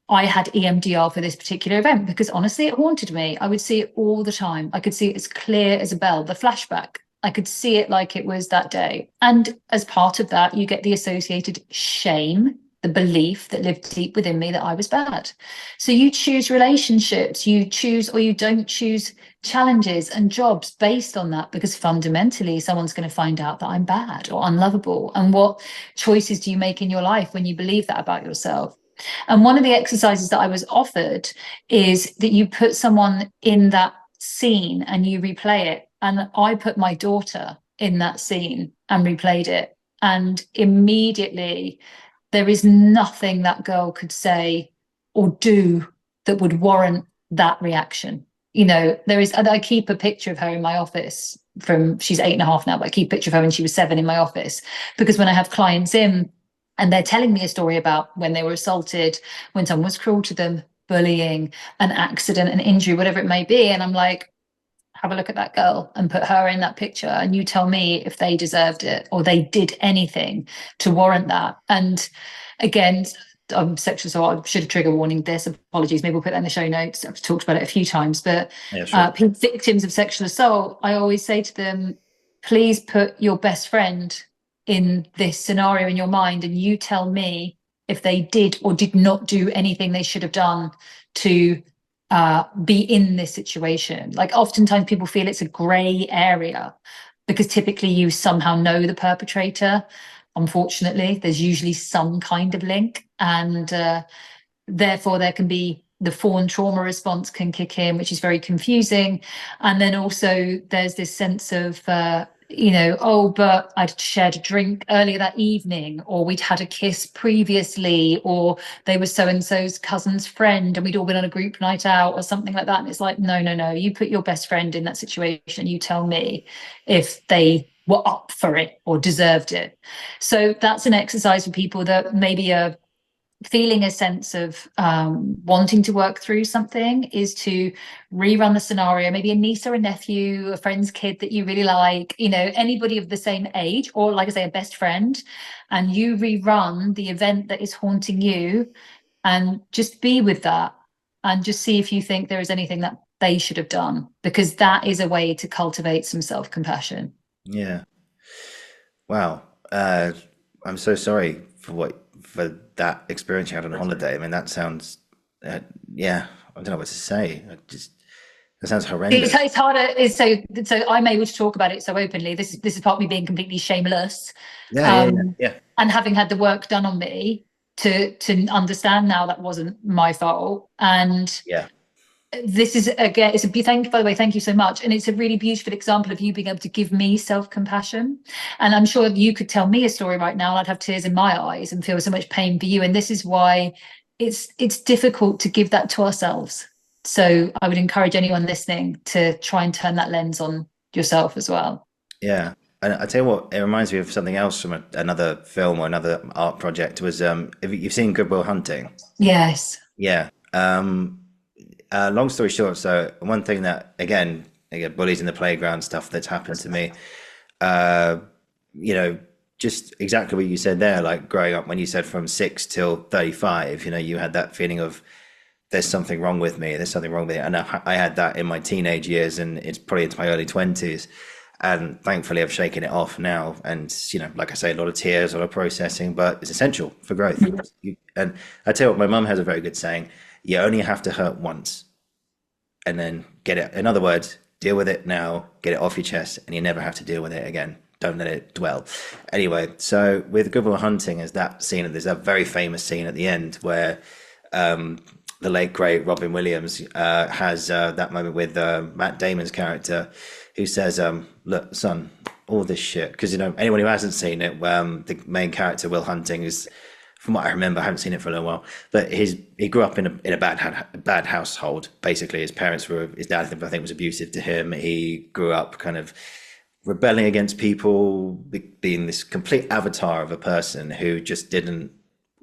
I had EMDR for this particular event because honestly, it haunted me. I would see it all the time. I could see it as clear as a bell, the flashback. I could see it like it was that day. And as part of that, you get the associated shame, the belief that lived deep within me that I was bad. So you choose relationships, you choose or you don't choose challenges and jobs based on that, because fundamentally someone's going to find out that I'm bad or unlovable. And what choices do you make in your life when you believe that about yourself? And one of the exercises that I was offered is that you put someone in that scene and you replay it. And I put my daughter in that scene and replayed it. And immediately there is nothing that girl could say or do that would warrant that reaction. You know, there is, and I keep a picture of her in my office from, she's 8.5 now, but I keep a picture of her when she was 7 in my office, because when I have clients in and they're telling me a story about when they were assaulted, when someone was cruel to them, bullying, an accident, an injury, whatever it may be. And I'm like, have a look at that girl and put her in that picture and you tell me if they deserved it or they did anything to warrant that. And again, sexual assault, I should have trigger warning this, apologies, maybe we'll put that in the show notes. I've talked about it a few times, but yeah, sure. Victims of sexual assault, I always say to them, please put your best friend in this scenario in your mind and you tell me if they did or did not do anything they should have done to be in this situation. Like oftentimes people feel it's a grey area because typically you somehow know the perpetrator. Unfortunately, there's usually some kind of link, and therefore there can be the fawn trauma response can kick in, which is very confusing. And then also there's this sense of you know, oh, but I'd shared a drink earlier that evening, or we'd had a kiss previously, or they were so-and-so's cousin's friend and we'd all been on a group night out or something like that. And it's like, no, you put your best friend in that situation. You tell me if they were up for it or deserved it. So that's an exercise for people that maybe are feeling a sense of wanting to work through something is to rerun the scenario, maybe a niece or a nephew, a friend's kid that you really like, you know, anybody of the same age, or like I say, a best friend, and you rerun the event that is haunting you, and just be with that, and just see if you think there is anything that they should have done, because that is a way to cultivate some self-compassion. Yeah. Wow. I'm so sorry for that experience you had on holiday. I mean, that sounds, yeah, I don't know what to say. That sounds horrendous. It's harder. So I'm able to talk about it so openly. This is part of me being completely shameless, Yeah, yeah, yeah, um, yeah, and having had the work done on me to understand now that wasn't my fault. And yeah, this is, again, it's a thank by the way, thank you so much. And it's a really beautiful example of you being able to give me self-compassion. And I'm sure you could tell me a story right now and I'd have tears in my eyes and feel so much pain for you. And this is why it's difficult to give that to ourselves. So I would encourage anyone listening to try and turn that lens on yourself as well. yeah. And I tell you what, it reminds me of something else from another film or another art project. Was if you've seen Good Will Hunting? Yes. Yeah. Long story short, so one thing that again, bullies in the playground stuff that's happened to me. Uh, you know, just exactly what you said there. Like growing up, when you said from 6 till 35, you had that feeling of there's something wrong with me. There's something wrong with it, and I had that in my teenage years, and it's probably into my early 20s. And thankfully, I've shaken it off now. And like I say, a lot of tears, a lot of processing, but it's essential for growth. And I tell you what, my mum has a very good saying: you only have to hurt once, and then get it. In other words, deal with it now, get it off your chest, and you never have to deal with it again. Don't let it dwell. Anyway, so with Good Will Hunting, is that scene? There's a very famous scene at the end where the late great Robin Williams has that moment with Matt Damon's character, who says, "Look, son, all this shit." Because anyone who hasn't seen it, the main character Will Hunting is, from what I remember, I haven't seen it for a little while, but he grew up in a bad household. Basically, his dad, I think, was abusive to him. He grew up kind of rebelling against people, being this complete avatar of a person who just didn't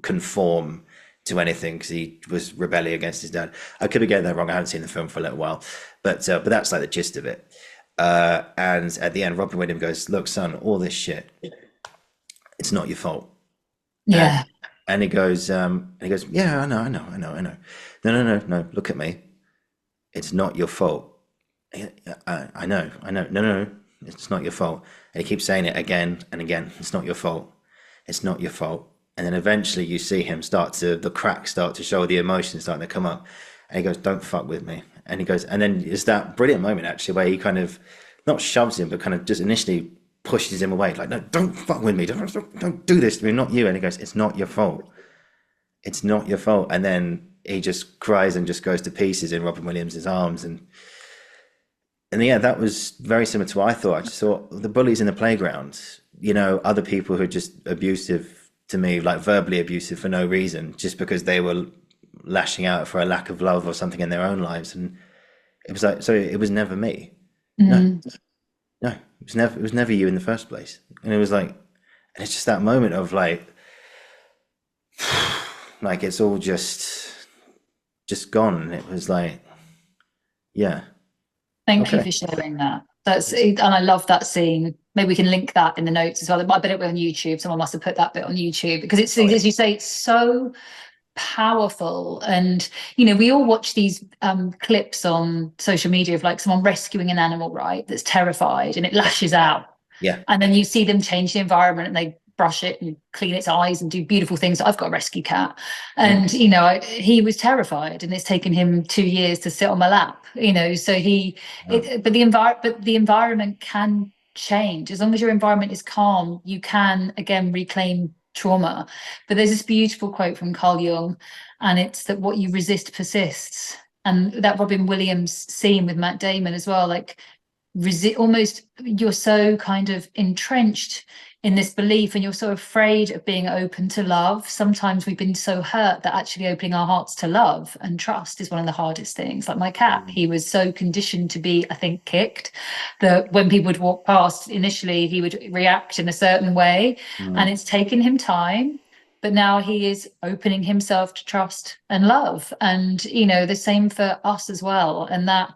conform to anything because he was rebelling against his dad. I could be getting that wrong. I haven't seen the film for a little while, but that's like the gist of it. And at the end, Robin Williams goes, "Look, son, all this shit, it's not your fault." Yeah. And he goes, "Yeah, I know. No, no, no, no. Look at me. It's not your fault. I know. No, no, it's not your fault." And he keeps saying it again and again. It's not your fault. It's not your fault. And then eventually you see him the cracks start to show, the emotions starting to come up. And he goes, "Don't fuck with me." And he goes, and then it's that brilliant moment actually where he kind of not shoves him, but kind of just initially pushes him away. Like, "No, don't fuck with me. Don't do this to me, not you." And he goes, "It's not your fault. It's not your fault." And then he just cries and just goes to pieces in Robin Williams' arms. And yeah, that was very similar to what I thought. I just thought the bullies in the playground, other people who are just abusive to me, like verbally abusive for no reason, just because they were lashing out for a lack of love or something in their own lives. And it was like, so it was never me. No, no, it was never you in the first place. And it was like, and it's just that moment of like it's all just gone. And it was like, yeah. Thank you Okay. for sharing that. And I love that scene. Maybe we can link that in the notes as well. I bet it was on YouTube. Someone must have put that bit on YouTube because it's, Oh, yeah. as you say, it's so powerful. And we all watch these clips on social media of like someone rescuing an animal, right, that's terrified and it lashes out. Yeah. And then you see them change the environment and they brush it and clean its eyes and do beautiful things. I've got a rescue cat, and he was terrified, and it's taken him 2 years to sit on my lap. So but the environment can change. As long as your environment is calm, you can again reclaim trauma. But there's this beautiful quote from Carl Jung, and it's that what you resist persists. And that Robin Williams scene with Matt Damon as well, like almost, you're so kind of entrenched in this belief and you're so afraid of being open to love. Sometimes we've been so hurt that actually opening our hearts to love and trust is one of the hardest things. Like my cat, he was so conditioned to be, I think, kicked, that when people would walk past, initially he would react in a certain way. And it's taken him time but now he is opening himself to trust and love. And, you know, the same for us as well. And that,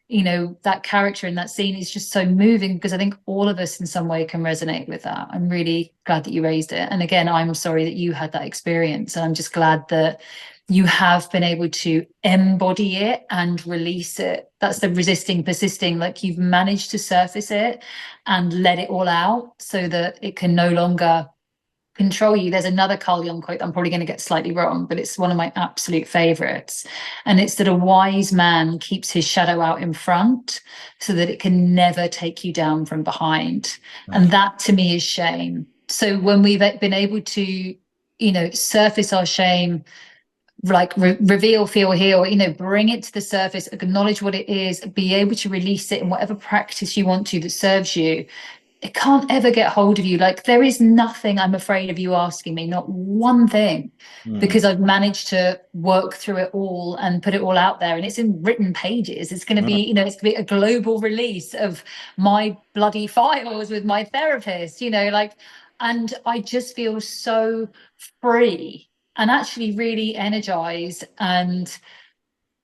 you know, that character in that scene is just so moving, because I think all of us in some way can resonate with that. I'm really glad that you raised it. And again, I'm sorry that you had that experience. And I'm just glad that you have been able to embody it and release it. That's the resisting, persisting, like you've managed to surface it and let it all out so that it can no longer control you. There's another Carl Jung quote I'm probably going to get slightly wrong, but it's one of my absolute favorites. And it's that a wise man keeps his shadow out in front so that it can never take you down from behind. And that to me is shame. So when we've been able to, you know, surface our shame, like reveal, feel, heal, you know, bring it to the surface, acknowledge what it is, be able to release it in whatever practice you want to that serves you, it can't ever get hold of you. Like there is nothing I'm afraid of you asking me, not one thing, because I've managed to work through it all and put it all out there. And it's in written pages. It's going to be, you know, it's going to be a global release of my bloody files with my therapist, you know, like, and I just feel so free and actually really energized and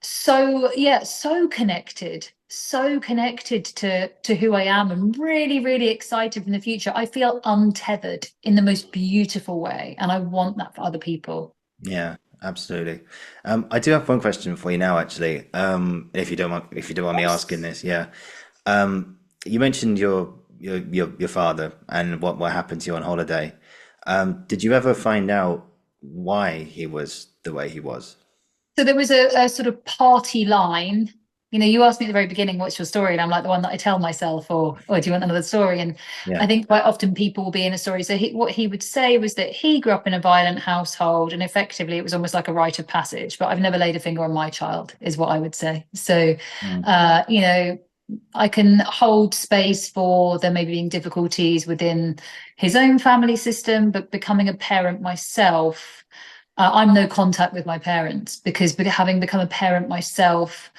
so, yeah, so connected to who I am, and really, really excited in the future. I feel untethered in the most beautiful way, and I want that for other people. Yeah, absolutely. I do have one question for you now, actually. If you don't mind me asking this, yeah. You mentioned your father and what happened to you on holiday. Did you ever find out why he was the way he was? So there was a sort of party line. You know, you asked me at the very beginning, what's your story? And I'm like the one that I tell myself, or do you want another story? And Yeah. I think quite often people will be in a story. So what he would say was that he grew up in a violent household, and effectively it was almost like a rite of passage. But I've never laid a finger on my child, is what I would say. So, you know, I can hold space for there maybe being difficulties within his own family system, but becoming a parent myself, I'm no contact with my parents, because having become a parent myself,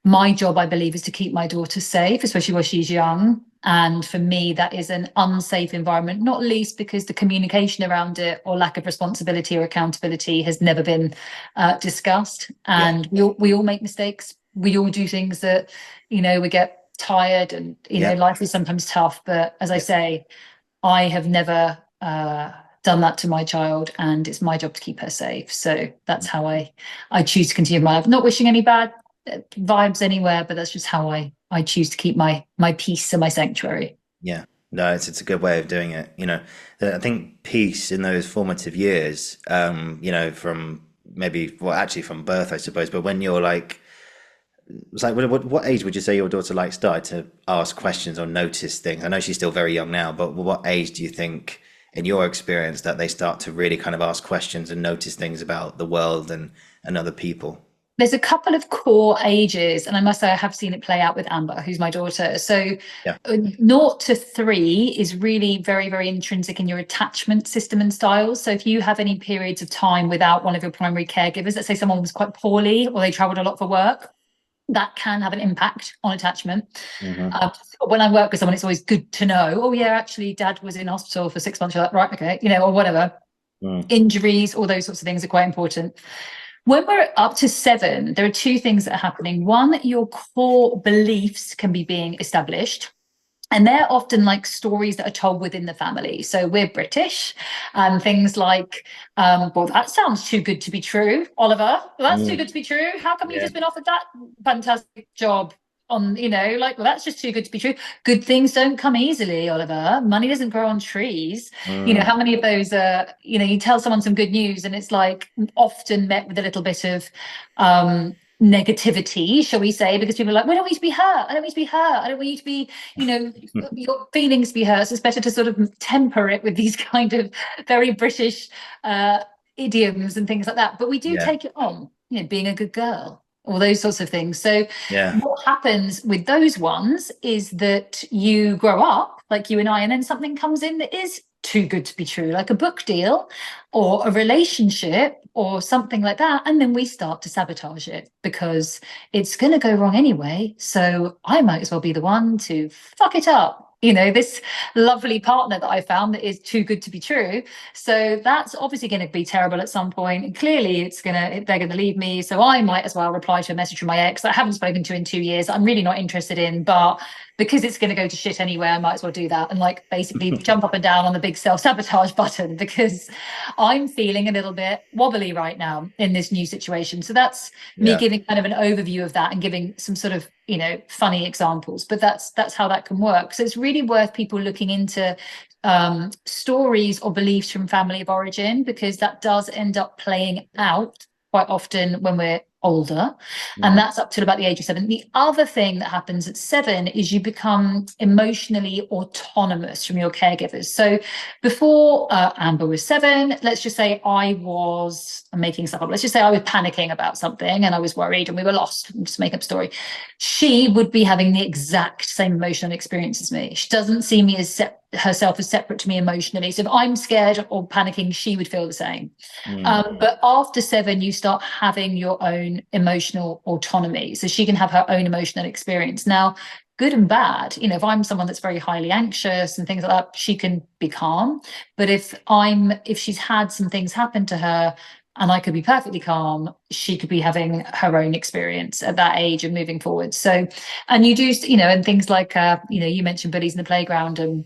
my job, I believe, is to keep my daughter safe, especially while she's young. And for me, that is an unsafe environment, not least because the communication around it or lack of responsibility or accountability has never been discussed. And we all make mistakes. We all do things that, you know, we get tired, and, you know, life is sometimes tough. But as I say, I have never done that to my child, and it's my job to keep her safe. So that's how I choose to continue my life. Not wishing any bad vibes anywhere, but that's just how I choose to keep my peace and my sanctuary. Yeah. No, it's a good way of doing it. You know, I think peace in those formative years, you know, from maybe, well, actually from birth, I suppose, but when you're like, it's like, what age would you say your daughter like started to ask questions or notice things? I know she's still very young now, but what age do you think, in your experience, that they start to really kind of ask questions and notice things about the world and other people? There's a couple of core ages, and I must say I have seen it play out with Amber, who's my daughter. So Yeah. 0 to 3 is really very, very intrinsic in your attachment system and styles. So if you have any periods of time without one of your primary caregivers, let's say someone was quite poorly or they traveled a lot for work, that can have an impact on attachment. When I work with someone, it's always good to know, oh yeah, actually dad was in hospital for 6 months. You're like, right, okay, you know, or whatever. Injuries, all those sorts of things are quite important. When we're up to 7, there are 2 things that are happening. One, your core beliefs can be being established. And they're often like stories that are told within the family. So we're British, and things like, well, that sounds too good to be true, Oliver. Well, that's too good to be true. How come you just been offered that fantastic job on, you know, like, well, that's just too good to be true. Good things don't come easily, Oliver. Money doesn't grow on trees. You know, how many of those you know, you tell someone some good news and it's like often met with a little bit of negativity, shall we say, because people are like, well, I don't want you to be hurt. I don't want you to be hurt. I don't want you to be, you know, your feelings to be hurt. So it's better to sort of temper it with these kind of very British idioms and things like that. But we do take it on, you know, being a good girl, all those sorts of things. So what happens with those ones is that you grow up like you and I, and then something comes in that is too good to be true, like a book deal or a relationship or something like that. And then we start to sabotage it because it's going to go wrong anyway. So I might as well be the one to fuck it up. this lovely partner that I found that is too good to be true. So that's obviously going to be terrible at some point, and clearly they're going to leave me. So I might as well reply to a message from my ex that I haven't spoken to in 2 years, I'm really not interested in, but because it's going to go to shit anyway, I might as well do that and like basically jump up and down on the big self-sabotage button, because I'm feeling a little bit wobbly right now in this new situation. So that's me giving kind of an overview of that and giving some sort of funny examples, but that's how that can work. So it's really worth people looking into stories or beliefs from family of origin, because that does end up playing out quite often when we're older, and that's up till about the age of 7. The other thing that happens at 7 is you become emotionally autonomous from your caregivers. So before Amber was 7, let's just say I'm making stuff up, let's just say I was panicking about something and I was worried and we were lost, just make up a story. She would be having the exact same emotional experience as me. She doesn't see me as herself as separate to me emotionally. So if I'm scared or panicking, she would feel the same. But after 7, you start having your own emotional autonomy. So she can have her own emotional experience. Now, good and bad, if I'm someone that's very highly anxious and things like that, she can be calm. But if she's had some things happen to her and I could be perfectly calm, she could be having her own experience at that age and moving forward. So, and you do, and things like, you mentioned bullies in the playground and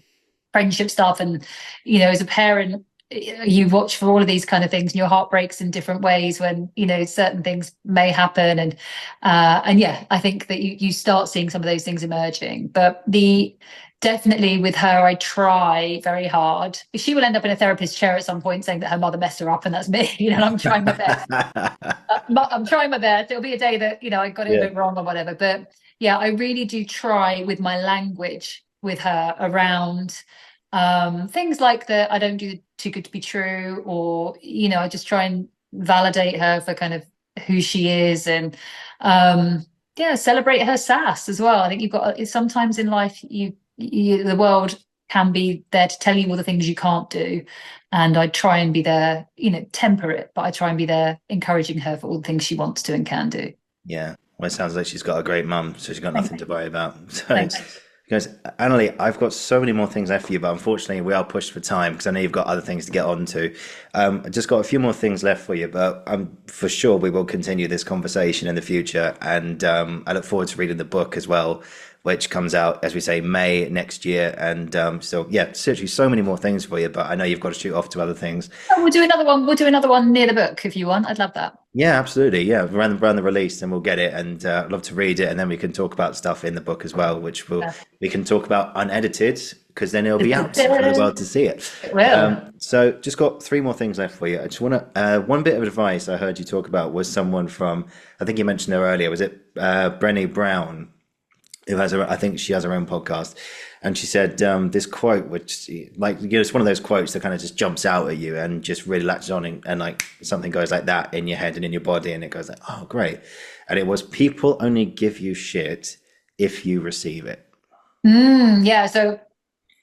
friendship stuff. And, as a parent, you watch for all of these kind of things and your heart breaks in different ways when, certain things may happen. And yeah, I think that you start seeing some of those things emerging. But definitely with her, I try very hard. She will end up in a therapist's chair at some point saying that her mother messed her up, and that's me. And I'm trying my best. I'm trying my best. There'll be a day that, I got it a bit wrong or whatever. But yeah, I really do try with my language with her around things like that. I don't do too good to be true, or, I just try and validate her for kind of who she is, and celebrate her sass as well. I think you've got sometimes in life, the world can be there to tell you all the things you can't do, and I try and be there, temper it, but I try and be there encouraging her for all the things she wants to and can do. Yeah, well, it sounds like she's got a great mum, so she's got nothing to worry about. So, guys, Annalie, I've got so many more things left for you, but unfortunately we are pushed for time because I know you've got other things to get on to. I just got a few more things left for you, but for sure we will continue this conversation in the future, and I look forward to reading the book as well, which comes out, as we say, May next year. And so, yeah, seriously, so many more things for you, but I know you've got to shoot off to other things. Oh, we'll do another one. We'll do another one near the book if you want. I'd love that. Yeah, absolutely. Yeah, around the release, and we'll get it, and I'd love to read it, and then we can talk about stuff in the book as well, which we can talk about unedited, because then it'll be out for the world to see it. So just got 3 more things left for you. I just want to, one bit of advice I heard you talk about was someone from, I think you mentioned her earlier, was it Brené Brown? Who has I think she has her own podcast, and she said this quote, which it's one of those quotes that kind of just jumps out at you and just really latches on, and like something goes like that in your head and in your body, and it goes like, oh great. And it was, people only give you shit if you receive it. Yeah, so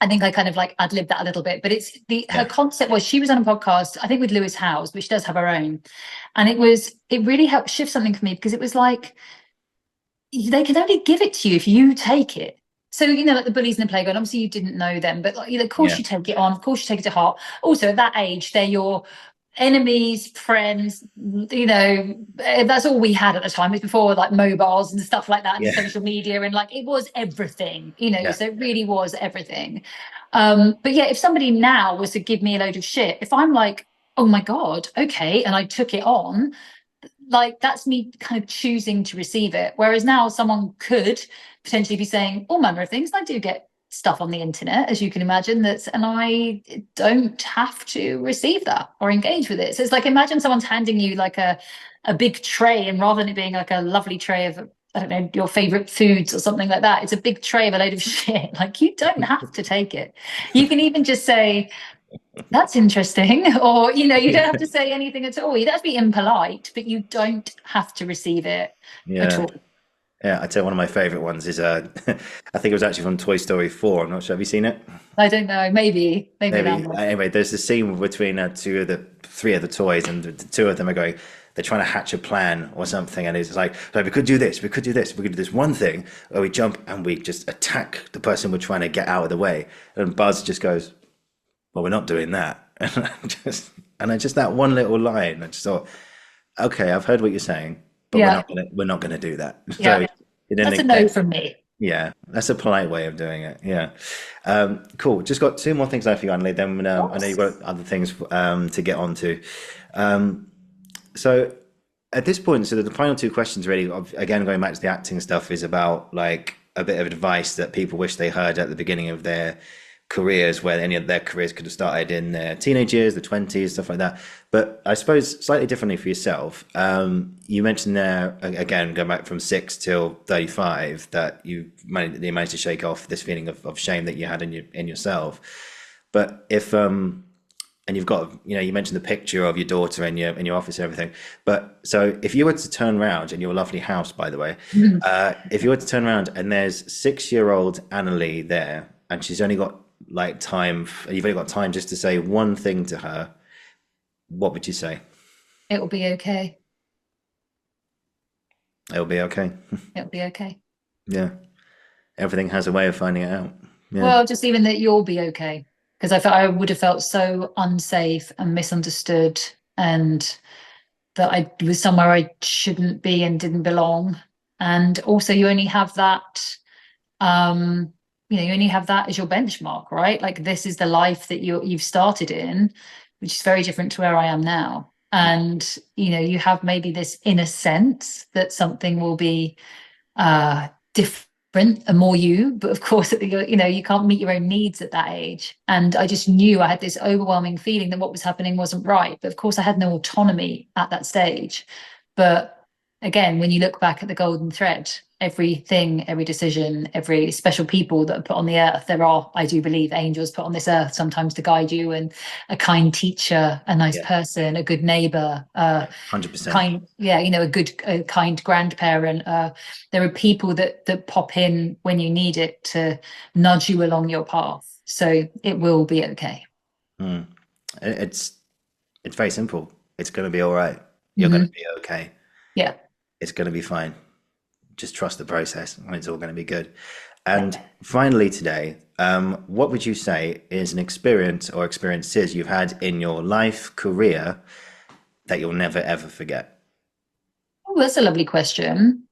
I think I kind of like ad-libbed that a little bit, but her concept was, she was on a podcast, I think with Lewis Howes, but she does have her own, and it really helped shift something for me, because it was like, they can only give it to you if you take it. So, like the bullies in the playground, obviously you didn't know them, but of course you take it on, of course you take it to heart. Also at that age, they're your enemies, friends, that's all we had at the time. It was before like mobiles and stuff like that, and social media, and like it was everything, so it really was everything. But yeah, if somebody now was to give me a load of shit, if I'm like, oh my God, okay, and I took it on, like that's me kind of choosing to receive it. Whereas now someone could potentially be saying all manner of things. And I do get stuff on the internet, as you can imagine, and I don't have to receive that or engage with it. So it's like, imagine someone's handing you like a big tray, and rather than it being like a lovely tray of, I don't know, your favorite foods or something like that, it's a big tray of a load of shit. Like, you don't have to take it. You can even just say, that's interesting, or you don't have to say anything at all. You don't have to be impolite, but you don't have to receive it at all. I tell you, one of my favorite ones is I think it was actually from Toy Story 4. I'm not sure, have you seen it? I don't know, maybe. Anyway, there's a scene between 3 of the toys, and the 2 of them are going, they're trying to hatch a plan or something, and it's like, we could do this, we could do this, we could do this one thing where we jump and we just attack the person we're trying to get out of the way. And Buzz just goes, well, we're not doing that. And I just that one little line, I just thought, okay, I've heard what you're saying, but Yeah. we're not gonna do that. Yeah. So you didn't That's a no from me. yeah, that's a polite way of doing it. Yeah. Cool. Just got two more things left for you, Annalie. Then I know you've got other things to get onto. So at this point, so the final two questions really, again, going back to the acting stuff, is about like a bit of advice that people wish they heard at the beginning of their careers, where any of their careers could have started in their teenage years, the 20s, stuff like that. But I suppose slightly differently for yourself. You mentioned there, again, going back from 6 till 35, that you managed to shake off this feeling of shame that you had in yourself. But if and you've got, you mentioned the picture of your daughter in your office and everything. But so if you were to turn around in your lovely house, by the way, if you were to turn around and there's 6-year-old Annalie there, and she's only got like time, you've only got time just to say one thing to her, what would you say? It will be okay. It'll be okay. It'll be okay. Yeah. Everything has a way of finding it out. Yeah. Well, just even that you'll be okay. Because I felt I would have felt so unsafe and misunderstood, and that I was somewhere I shouldn't be and didn't belong. And also you only have that, you only have that as your benchmark, right? Like, this is the life that you've started in, which is very different to where I am now. And, you have maybe this inner sense that something will be different and more you, but of course, you can't meet your own needs at that age. And I just knew I had this overwhelming feeling that what was happening wasn't right. But of course, I had no autonomy at that stage. But again, when you look back at the golden thread, everything, every decision, every special people that are put on the earth, there are, I do believe, angels put on this earth sometimes to guide you, and a kind teacher, a nice person, a good neighbor, 100%. a kind grandparent. There are people that pop in when you need it to nudge you along your path. So it will be okay. It's very simple. It's going to be all right. You're going to be okay. Yeah. It's going to be fine. Just trust the process, and it's all going to be good. And finally today, what would you say is an experience or experiences you've had in your life, career, that you'll never, ever forget? Oh, that's a lovely question.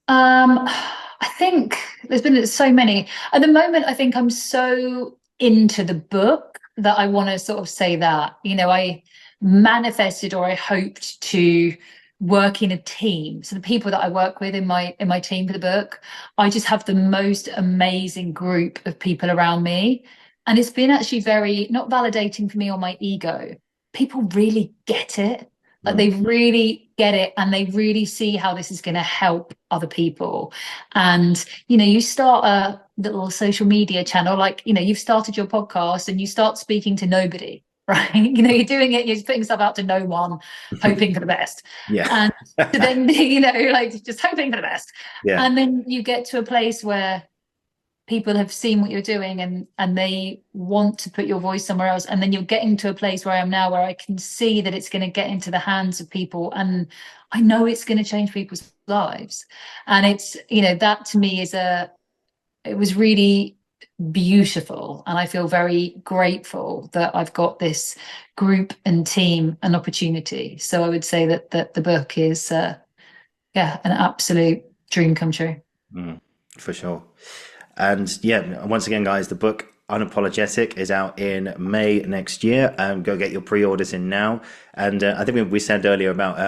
I think there's been so many. At the moment, I think I'm so into the book that I want to sort of say that, I manifested, or I hoped to work in a team. So the people that I work with in my team for the book, I just have the most amazing group of people around me. And it's been actually very, not validating for me or my ego. People really get it. Like, they really get it, and they really see how this is going to help other people. And, you start a little social media channel, like, you've started your podcast and you start speaking to nobody. Right. You're doing it, you're putting stuff out to no one, hoping for the best. Yeah. And then, like, just hoping for the best. Yeah. And then you get to a place where people have seen what you're doing, and they want to put your voice somewhere else. And then you're getting to a place where I am now, where I can see that it's going to get into the hands of people. And I know it's going to change people's lives. And it's, that to me it was really beautiful, and I feel very grateful that I've got this group and team and opportunity. So I would say that the book is an absolute dream come true. For sure. And once again, guys, the book Unapologetic is out in May next year. Go get your pre-orders in now. And I think we said earlier about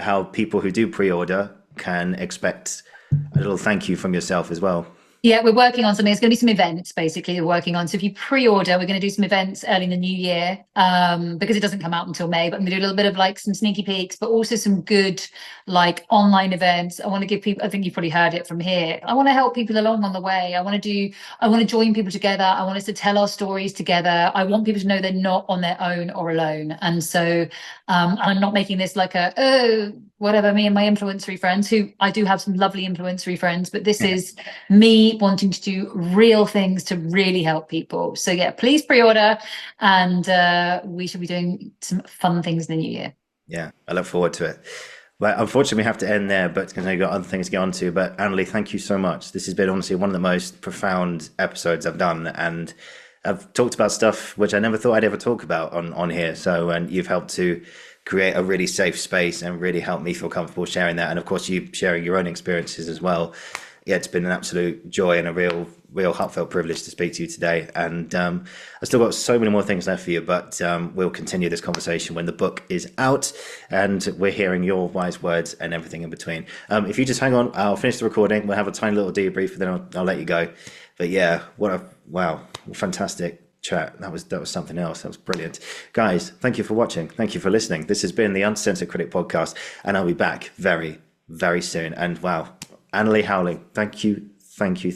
how people who do pre-order can expect a little thank you from yourself as well. Yeah, we're working on something. It's going to be some events, basically, we're working on. So if you pre-order, we're going to do some events early in the new year, because it doesn't come out until May. But I'm going to do a little bit of like some sneaky peeks, but also some good like online events. I want to give people, I think you've probably heard it from here, I want to help people along on the way. I want to join people together. I want us to tell our stories together. I want people to know they're not on their own or alone. And so I'm not making this like me and my influencery friends, who I do have some lovely influencery friends, but this is me wanting to do real things to really help people. So please pre-order, and we should be doing some fun things in the new year. Yeah, I look forward to it. But unfortunately, we have to end there, but because I've got other things to get on to. But Annalie, thank you so much. This has been honestly one of the most profound episodes I've done. And I've talked about stuff which I never thought I'd ever talk about on here. So, and you've helped to create a really safe space and really helped me feel comfortable sharing that. And of course, you sharing your own experiences as well. Yeah, it's been an absolute joy and a real heartfelt privilege to speak to you today. And I've still got so many more things left for you, but we'll continue this conversation when the book is out and we're hearing your wise words and everything in between. If you just hang on, I'll finish the recording. We'll have a tiny little debrief, and then I'll let you go. But yeah, wow, fantastic chat. That was something else. That was brilliant. Guys, thank you for watching. Thank you for listening. This has been the Uncensored Critic podcast, and I'll be back very, very soon. And wow, Annalie Howling, thank you. Thank you.